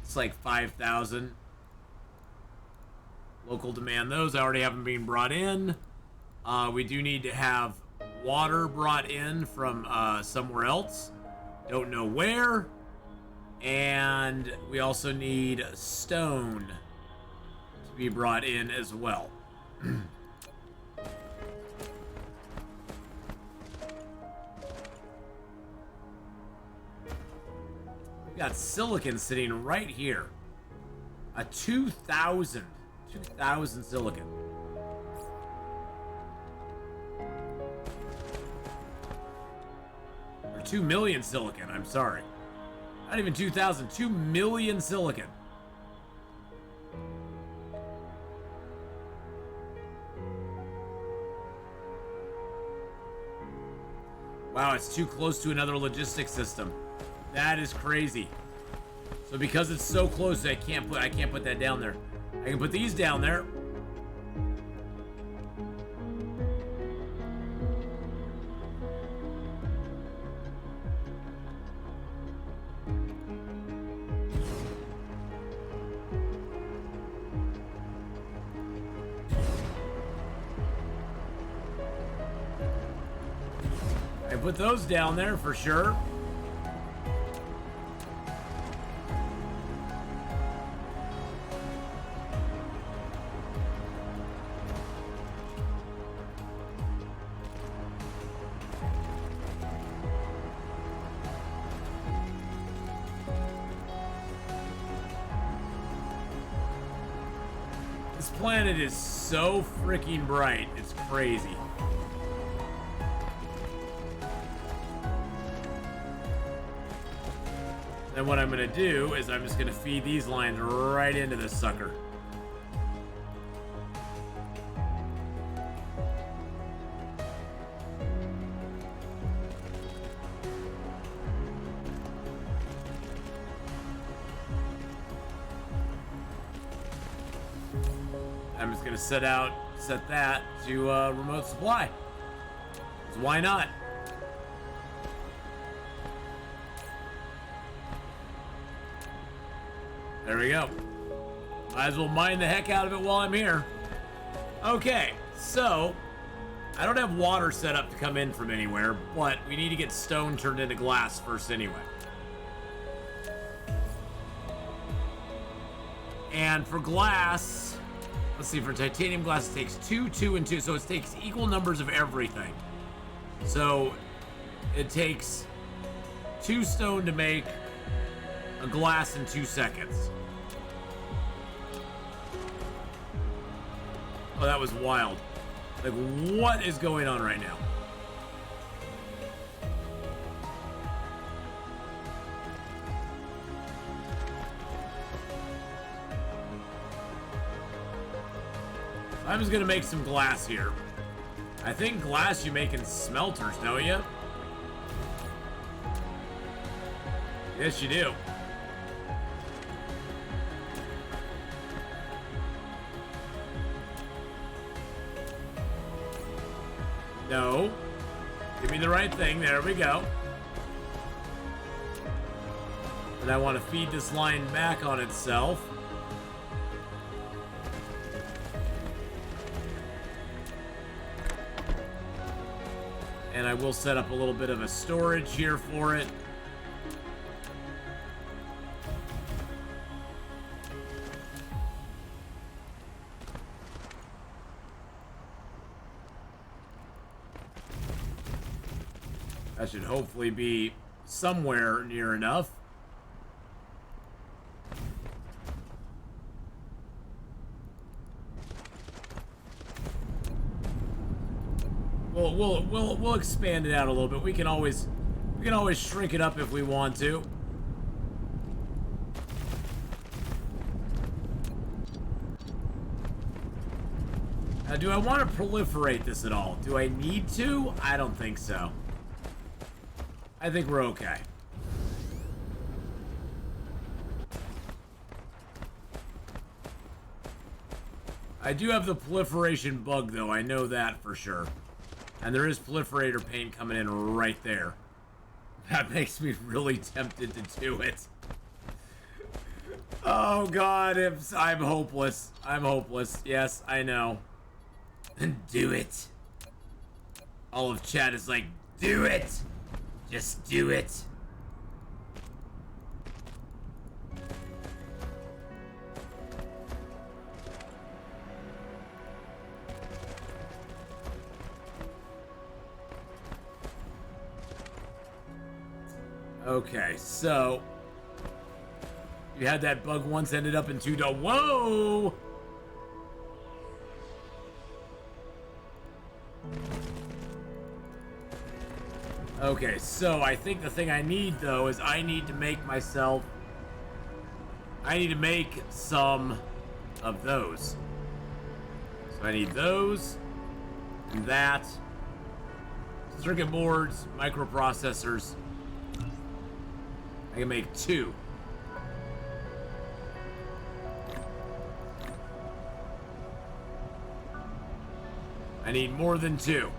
It's like 5,000. Local demand. Those already haven't been brought in. We do need to have water brought in from somewhere else. Don't know where. And we also need stone to be brought in as well. We got silicon sitting right here. A 2,000 silicon. Or 2 million silicon, I'm sorry. Not even 2,000, 2 million silicon. Wow, it's too close to another logistics system. That is crazy. So because it's so close, I can't put that down there. I can put these down there. I put those down there for sure. This planet is so freaking bright. It's crazy. Then what I'm going to do is I'm just going to feed these lines right into this sucker. I'm just going to set that to remote supply. 'Cause why not? There we go. Might as well mine the heck out of it while I'm here. Okay, so I don't have water set up to come in from anywhere, but we need to get stone turned into glass first anyway. And for glass, let's see, for titanium glass, it takes 2, 2, and 2, so it takes equal numbers of everything. So it takes 2 stone to make a glass in 2 seconds. Oh, that was wild. Like, what is going on right now? I'm just gonna make some glass here. I think glass you make in smelters, don't you? Yes, you do. No. Give me the right thing. There we go. And I want to feed this line back on itself. And I will set up a little bit of a storage here for it. That should hopefully be somewhere near enough. We'll expand it out a little bit. We can always shrink it up if we want to. Now, do I want to proliferate this at all? Do I need to? I don't think so. I think we're okay. I do have the proliferation bug, though. I know that for sure. And there is proliferator paint coming in right there. That makes me really tempted to do it. Oh, God. I'm hopeless. I'm hopeless. Yes, I know. Do it. All of chat is like, do it. Just do it. Okay, so you had that bug once, ended up in 2. Whoa! Okay, so I think the thing I need, though, is I need to make some of those. So I need those, and that, circuit boards, microprocessors. I can make 2. I need more than 2.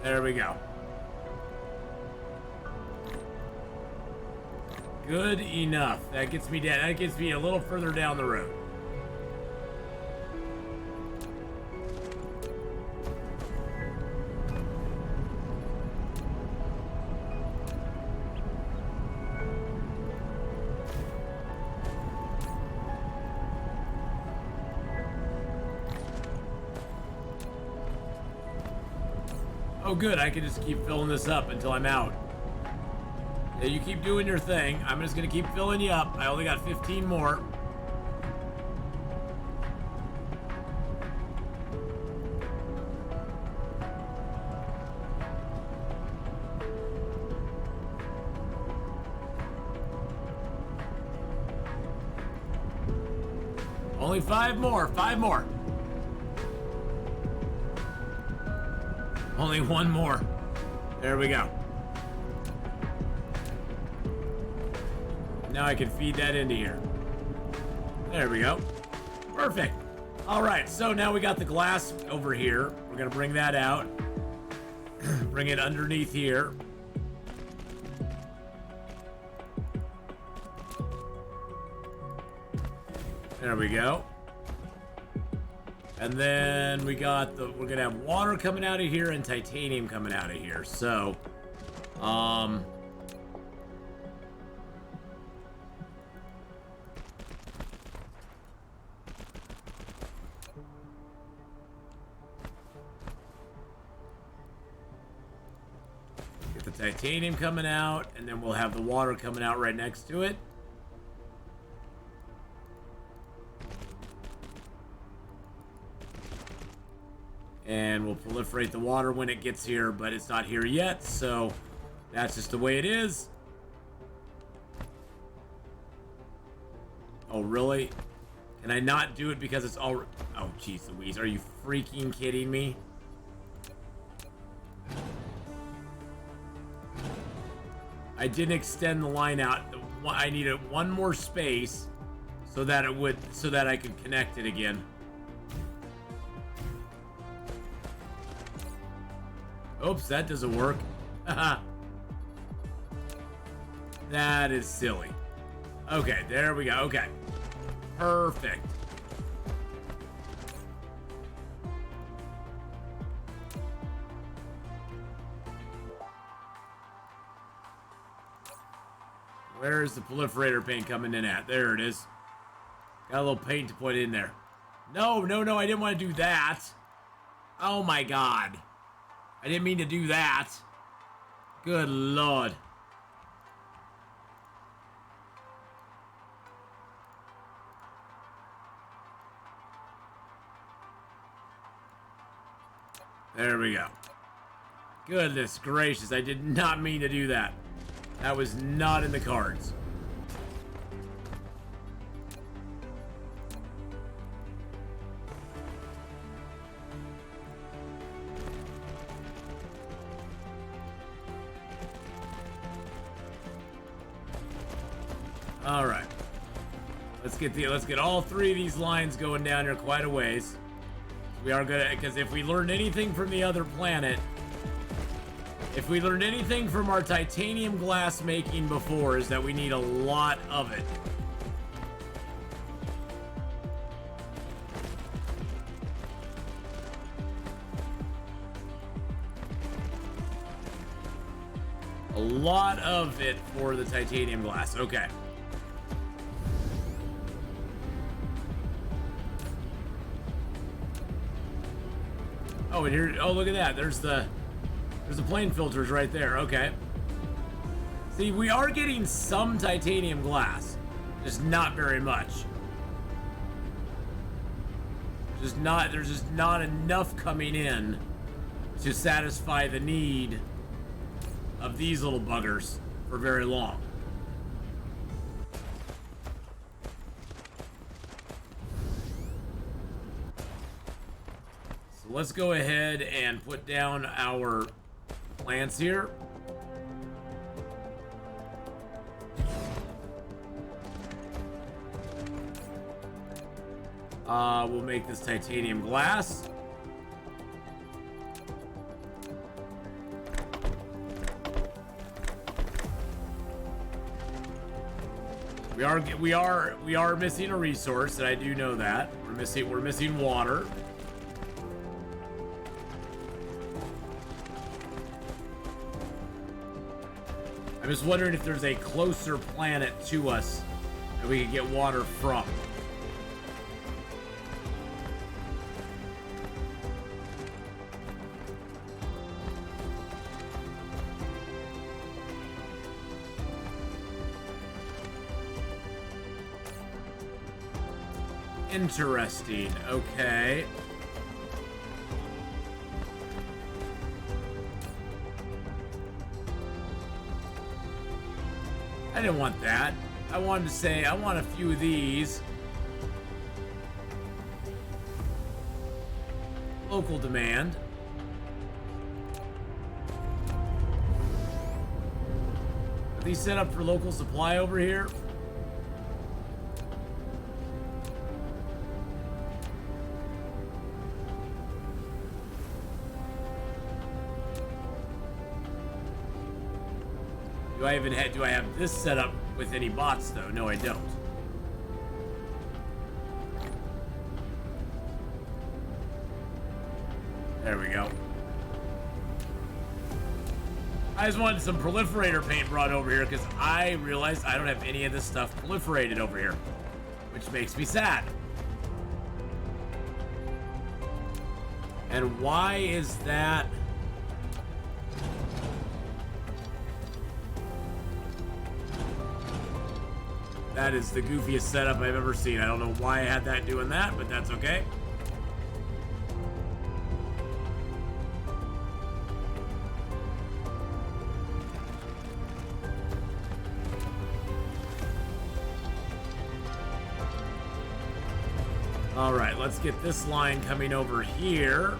There we go. Good enough. That gets me down. That gets me a little further down the road. Oh good, I can just keep filling this up until I'm out. Yeah, you keep doing your thing. I'm just gonna keep filling you up. I only got 15 more. Only 5 more, 5 more. Only 1 more. There we go. Now I can feed that into here. There we go. Perfect. All right, so now we got the glass over here. We're gonna bring that out. Bring it underneath here. There we go. And then we're gonna have water coming out of here and titanium coming out of here. So, get the titanium coming out, and then we'll have the water coming out right next to it. And we'll proliferate the water when it gets here, but it's not here yet, so that's just the way it is. Oh, really? Can I not do it because it's all... Oh, jeez Louise, are you freaking kidding me? I didn't extend the line out. I needed 1 more space so that I could connect it again. Oops, that doesn't work. That is silly. Okay, there we go. Okay. Perfect. Where is the proliferator paint coming in at? There it is. Got a little paint to put in there. No, no, no, I didn't want to do that. Oh my god. I didn't mean to do that. Good lord. There we go. Goodness gracious, I did not mean to do that. That was not in the cards. All right. Let's get all three of these lines going down here quite a ways. We are gonna, because if we learned anything from the other planet, if we learned anything from our titanium glass making before, is that we need a lot of it. A lot of it for the titanium glass. Okay. Oh, and here, oh, look at that. There's the plane filters right there. Okay. See, we are getting some titanium glass, just not very much. There's just not enough coming in to satisfy the need of these little buggers for very long. So let's go ahead and put down our plants here. We'll make this titanium glass. We are missing a resource, and I do know that. We're missing water. I'm just wondering if there's a closer planet to us that we could get water from. Interesting. Okay. I didn't want that. I wanted to say, I want a few of these. Local demand. Are these set up for local supply over here? Do I have this set up with any bots though? No, I don't. There we go. I just wanted some proliferator paint brought over here because I realized I don't have any of this stuff proliferated over here, which makes me sad. And why is that? That is the goofiest setup I've ever seen. I don't know why I had that doing that, but that's okay. All right, let's get this line coming over here.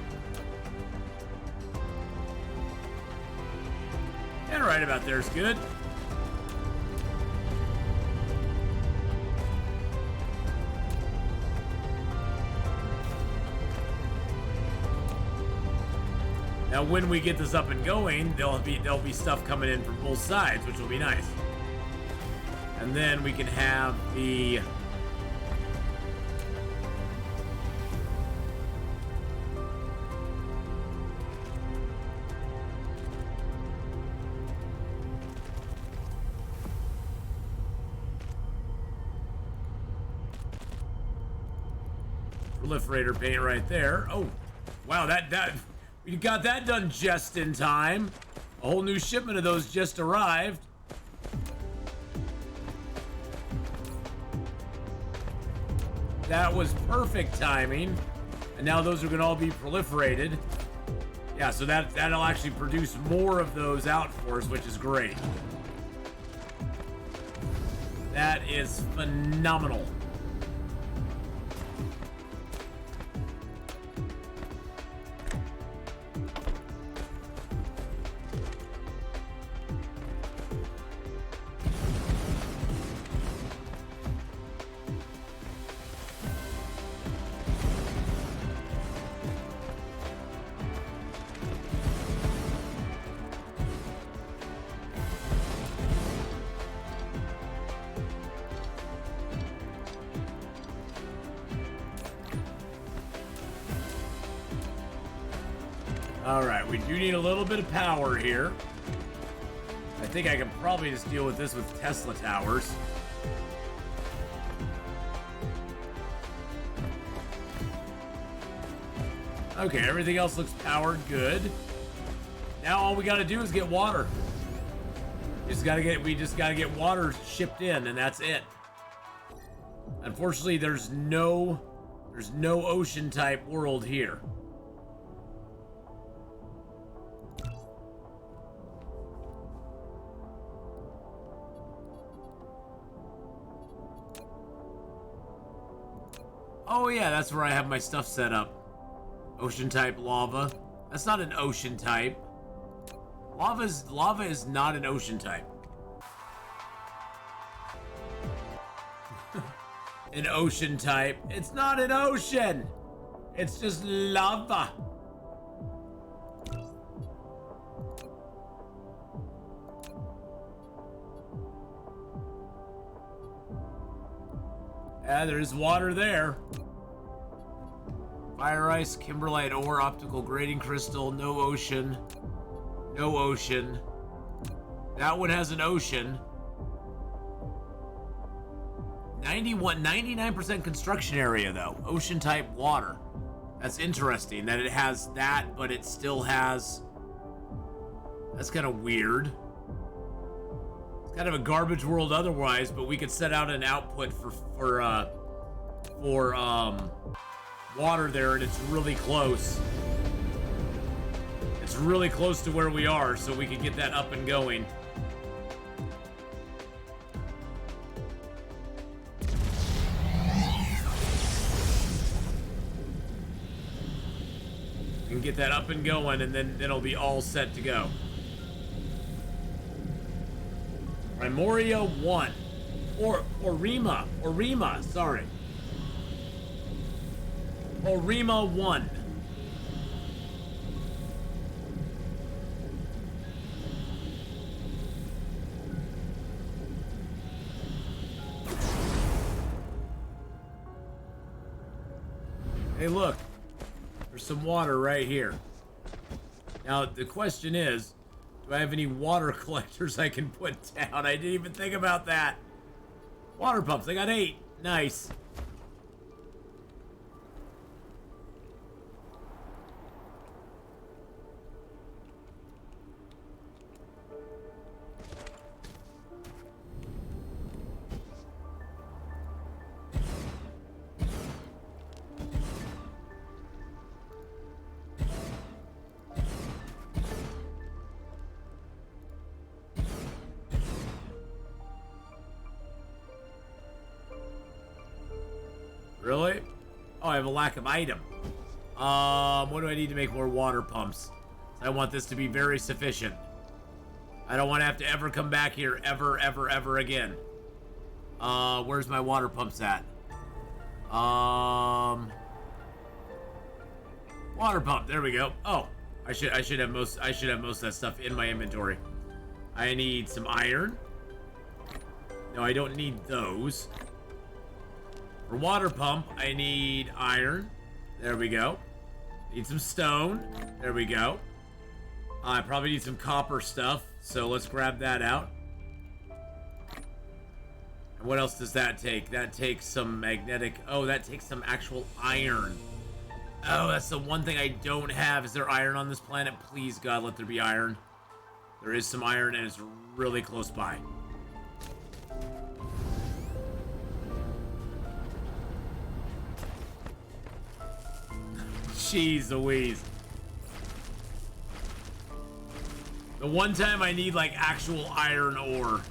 And right about there's good. Now, when we get this up and going, there'll be stuff coming in from both sides, which will be nice. And then we can have the proliferator paint right there. Oh, wow, that we got that done just in time. A whole new shipment of those just arrived. That was perfect timing. And now those are going to all be proliferated. Yeah, so that'll actually produce more of those out for us, which is great. That is phenomenal. Alright, we do need a little bit of power here. I think I can probably just deal with this with Tesla towers. Okay, everything else looks powered good. Now all we gotta do is get water. We just gotta get water shipped in, and that's it. Unfortunately, there's no ocean type world here. Oh yeah, that's where I have my stuff set up. Ocean type lava. That's not an ocean type. Lava is not an ocean type. An ocean type. It's not an ocean. It's just lava. Yeah, there's water there. Fire ice, kimberlite ore, optical grading crystal, no ocean. No ocean. That one has an ocean. 99% construction area though. Ocean type water. That's interesting that it has that, but it still has... That's kind of weird. It's kind of a garbage world otherwise, but we could set out an output for water there, and it's really close. It's really close to where we are, so we can get that up and going. We can get that up and going, and then it'll be all set to go. Primoria 1. Orima, sorry. Orima 1. Hey, look. There's some water right here. Now, the question is, do I have any water collectors I can put down? I didn't even think about that. Water pumps, I got 8. Nice. Really? Oh, I have a lack of item. What do I need to make more water pumps? I want this to be very sufficient. I don't want to have to ever come back here ever again. Where's my water pumps at? Water pump, there we go. Oh, I should have most of that stuff in my inventory. I need some iron. No, I don't need those. For water pump, I need iron. There we go. Need some stone. There we go. I probably need some copper stuff, so let's grab that out. And what else does that take? That takes some magnetic... Oh, that takes some actual iron. Oh, that's the one thing I don't have. Is there iron on this planet? Please, God, let there be iron. There is some iron, and it's really close by. Jeez Louise. The one time I need like actual iron ore.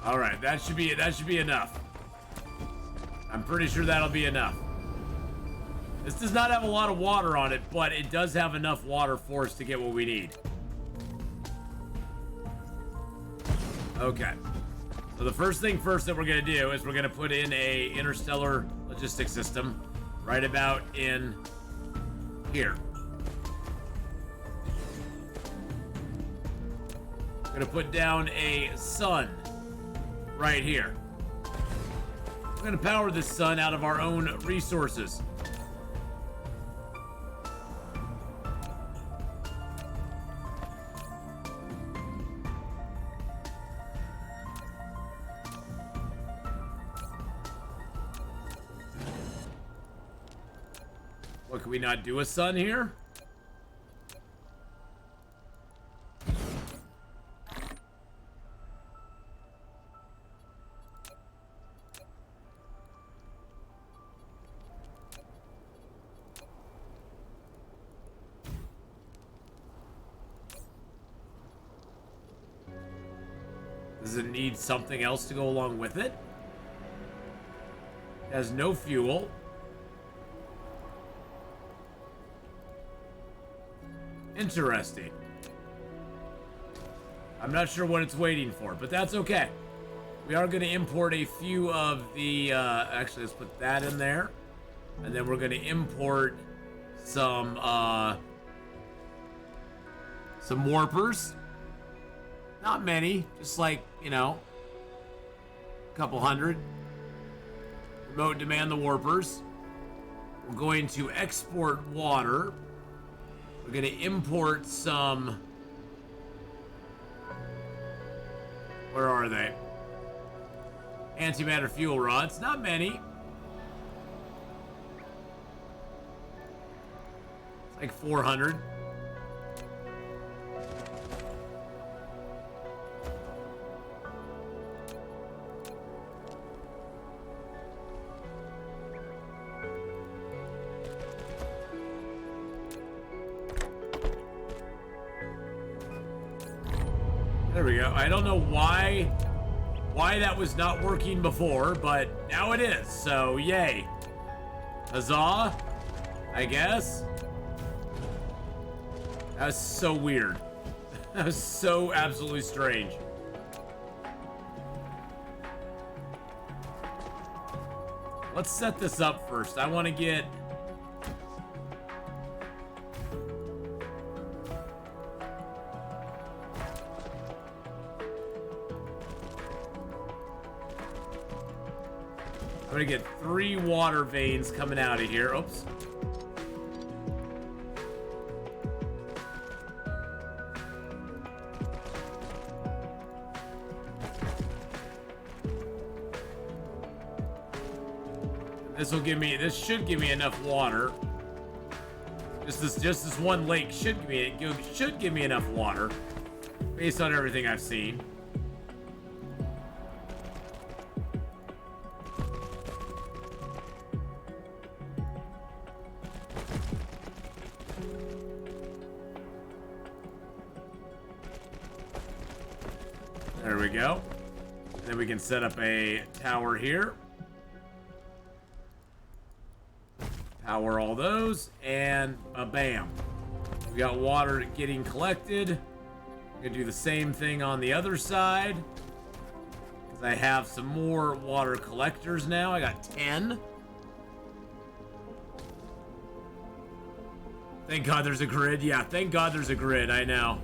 All right, that should be enough. I'm pretty sure that'll be enough. This does not have a lot of water on it, but it does have enough water for us to get what we need. Okay. So the first thing first that we're gonna do is we're gonna put in a interstellar logistics system right about in here. Gonna put down a sun right here. We're gonna power this sun out of our own resources. What, can we not do a sun here? Does it need something else to go along with it? It has no fuel. Interesting. I'm not sure what it's waiting for, but that's okay. We are going to import a few of the... actually, let's put that in there. And then we're going to import some warpers. Not many, just like, you know, a couple hundred. Remote demand the warpers. We're going to export water. We're going to import some... Where are they? Antimatter fuel rods. Not many. It's like 400. There we go. I don't know why that was not working before, but now it is. So, yay. Huzzah, I guess. That was so weird. That was so absolutely strange. Let's set this up first. I want to get... I'm gonna get 3 water veins coming out of here. Oops. This should give me enough water. Just this one lake should give me enough water, based on everything I've seen. There we go. And then we can set up a tower here. Power all those, and bam. We got water getting collected. I'm gonna do the same thing on the other side, because I have some more water collectors now. I got 10. Thank God there's a grid. Yeah, thank God there's a grid. I know.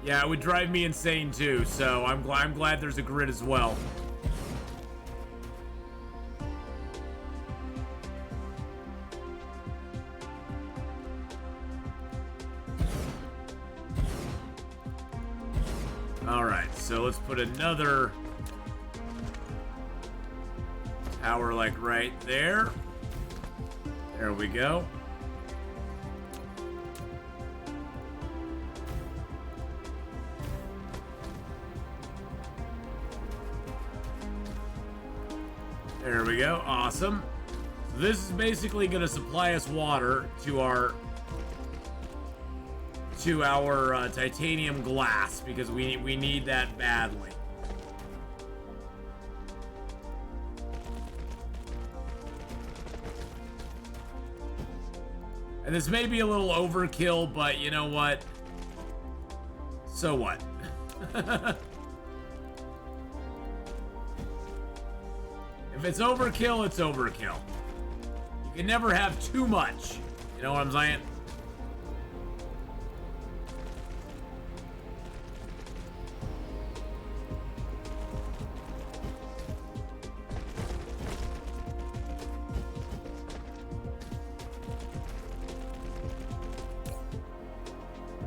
Yeah, it would drive me insane too, so I'm glad there's a grid as well. Alright, so let's put another tower like right there. There we go. There we go. Awesome. So this is basically going to supply us water to our titanium glass because we need that badly. And this may be a little overkill, but you know what? So what? If it's overkill, it's overkill. You can never have too much. You know what I'm saying?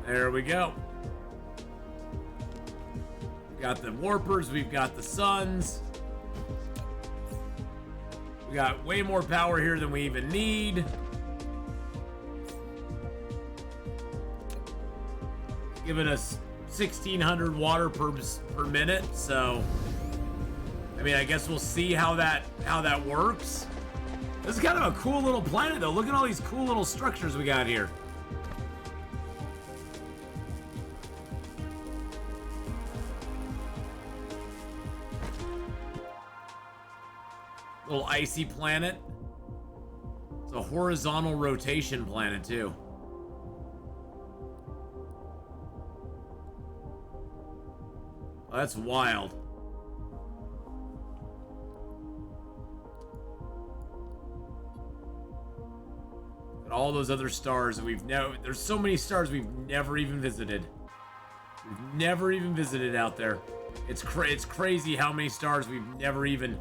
There we go. We've got the warpers, we've got the suns. We got way more power here than we even need. Giving us 1,600 water per minute, so I mean, I guess we'll see how that works. This is kind of a cool little planet, though. Look at all these cool little structures we got here. Little icy planet. It's a horizontal rotation planet, too. Oh, that's wild. And all those other stars that we've never... There's so many stars we've never even visited. We've never even visited out there. It's crazy how many stars we've never even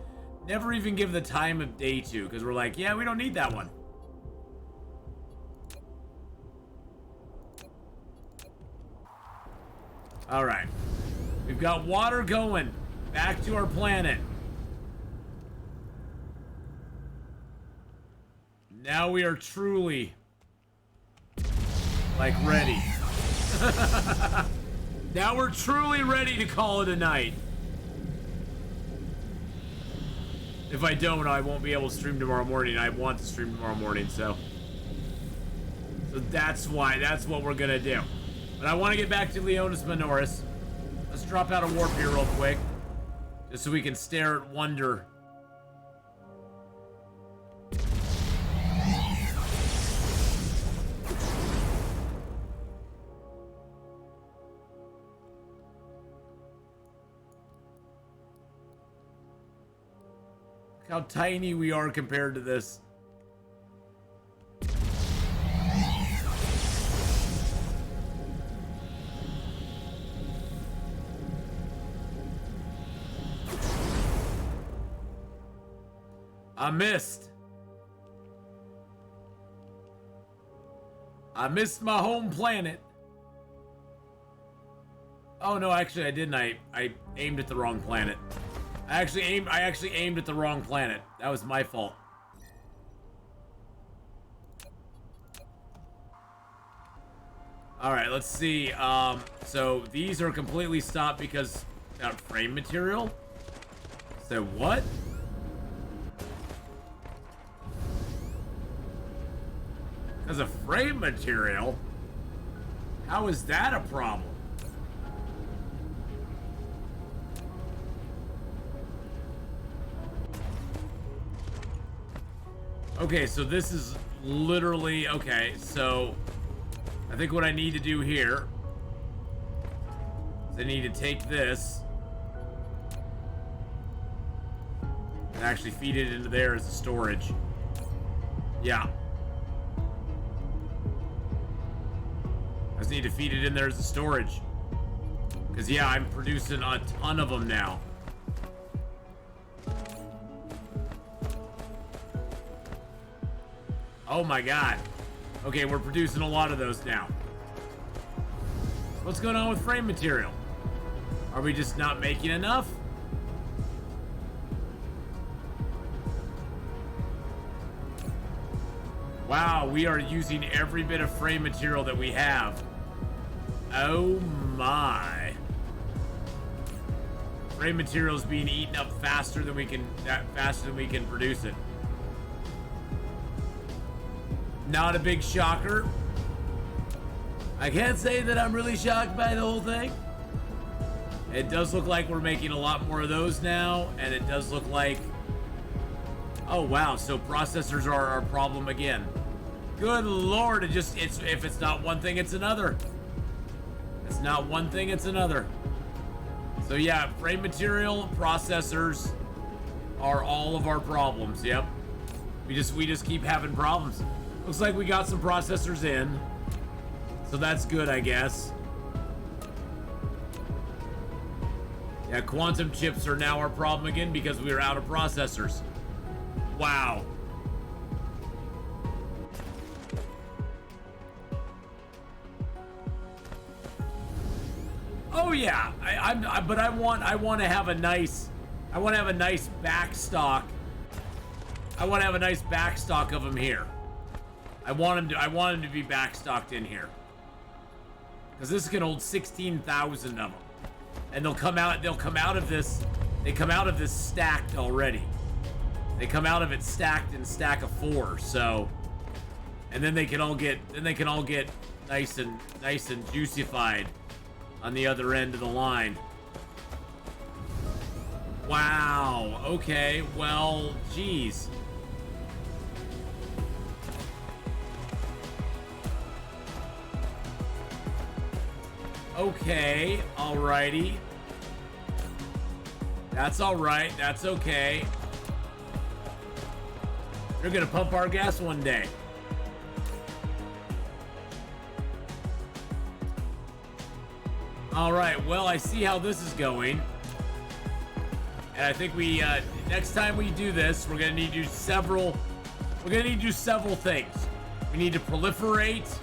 give the time of day to, because we're like, yeah, we don't need that one. All right. We've got water going back to our planet. Now we are truly, like, ready. Now we're truly ready to call it a night. If I don't, I won't be able to stream tomorrow morning. I want to stream tomorrow morning, so that's why. That's what we're gonna do. But I want to get back to Leonis Minoris. Let's drop out of warp here real quick, just so we can stare at wonder. How tiny we are compared to this. I missed. I missed my home planet. Oh no, actually I didn't. I aimed at the wrong planet. I actually aimed at the wrong planet. That was my fault. All right, let's see. So these are completely stopped because without frame material. So what? Because of frame material? How is that a problem? Okay, so this is literally... Okay, so I think what I need to do here is I need to take this and actually feed it into there as a storage. Yeah. I just need to feed it in there as a storage. Because, yeah, I'm producing a ton of them now. Oh my god. Okay, we're producing a lot of those now. What's going on with frame material? Are we just not making enough? Wow, we are using every bit of frame material that we have. Oh my. Frame material is being eaten up faster than we can produce it. Not a big shocker. I can't say that I'm really shocked by the whole thing. It does look like we're making a lot more of those now, and it does look like... Oh wow, so processors are our problem again. Good lord, if it's not one thing, it's another. It's not one thing, it's another. So yeah, frame material, processors are all of our problems, yep. We just keep having problems. Looks like we got some processors in. So that's good, I guess. Yeah, quantum chips are now our problem again because we are out of processors. Wow. Oh yeah, but I want to have a nice backstock. I want to have a nice backstock of them here. I want him to be backstocked in here. Because this can hold 16,000 of them. And they'll come out of this stacked already. They come out of it stacked in stack of 4, so and then they can all get nice and juicified on the other end of the line. Wow, okay, well, geez. Okay, alrighty. That's alright, that's okay. You're gonna pump our gas one day. Alright, well, I see how this is going. And I think we, next time we do this, we're gonna need to do several things. We need to proliferate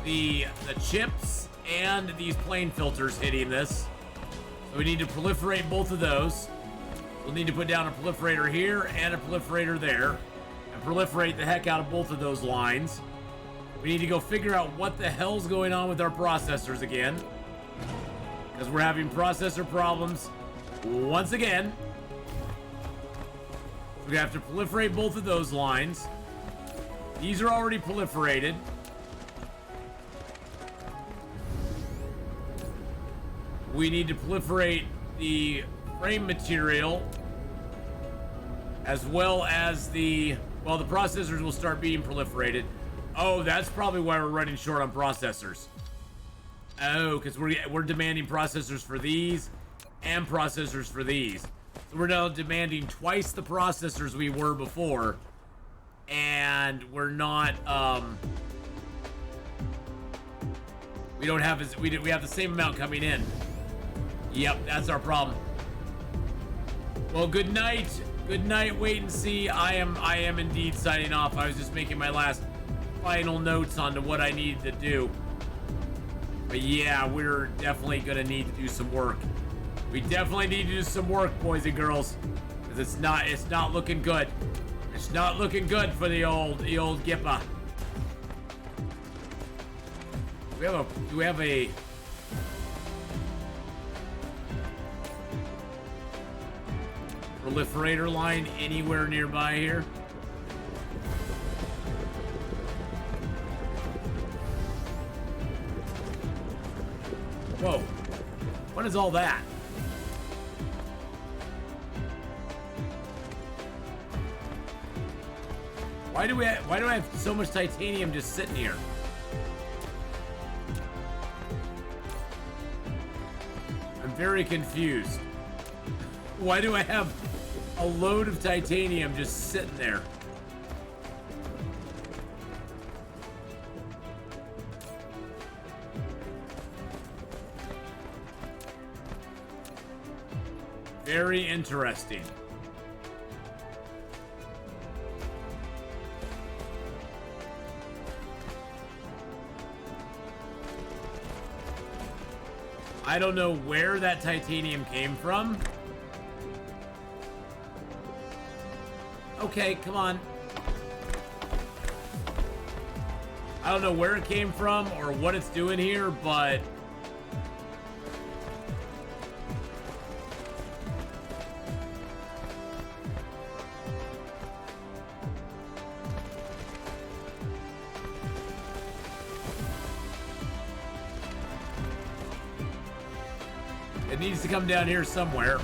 the chips and these plane filters hitting this. So we need to proliferate both of those. We'll need to put down a proliferator here and a proliferator there and proliferate the heck out of both of those lines. We need to go figure out what the hell's going on with our processors again, because we're having processor problems once again. We're gonna have to proliferate both of those lines. These are already proliferated. We need to proliferate the frame material as well as the processors will start being proliferated. Oh, that's probably why we're running short on processors. Oh, because we're demanding processors for these and processors for these. So we're now demanding twice the processors we were before, and we're not we don't have we have the same amount coming in. Yep, that's our problem. Well, good night. Good night, wait and see. I am indeed signing off. I was just making my last final notes on to what I needed to do. But yeah, we're definitely gonna need to do some work. We definitely need to do some work, boys and girls, because it's not looking good. It's not looking good for the old Gippa. Do we have a proliferator line anywhere nearby here? Whoa, what is all that? Why do I have so much titanium just sitting here? I'm very confused. Why do I have a load of titanium just sitting there? Very interesting. I don't know where that titanium came from. Okay, come on. I don't know where it came from or what it's doing here, but it needs to come down here somewhere.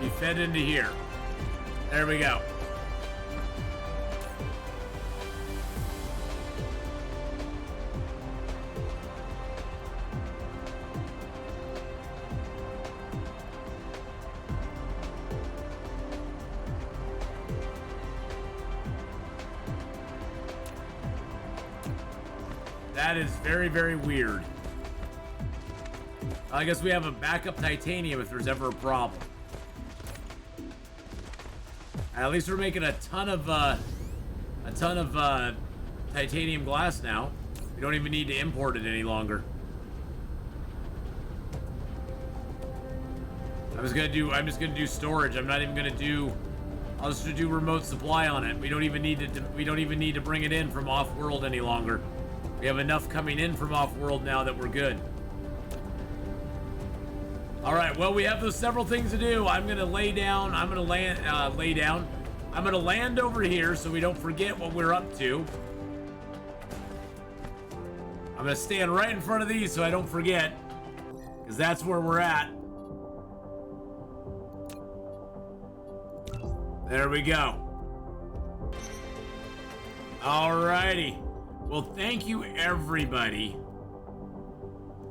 Be fed into here. There we go. That is very, very weird. I guess we have a backup titanium if there's ever a problem. At least we're making a ton of titanium glass now. We don't even need to import it any longer. I'm just gonna do storage. I'm not even gonna do. I'll just do remote supply on it. We don't even need to bring it in from off-world any longer. We have enough coming in from off-world now that we're good. All right, well, we have those several things to do. I'm gonna lay down. I'm gonna lay down. I'm gonna land over here so we don't forget what we're up to. I'm gonna stand right in front of these so I don't forget, because that's where we're at. There we go. All righty. Well, thank you everybody.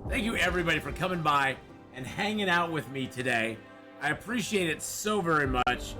Thank you everybody for coming by and hanging out with me today. I appreciate it so very much.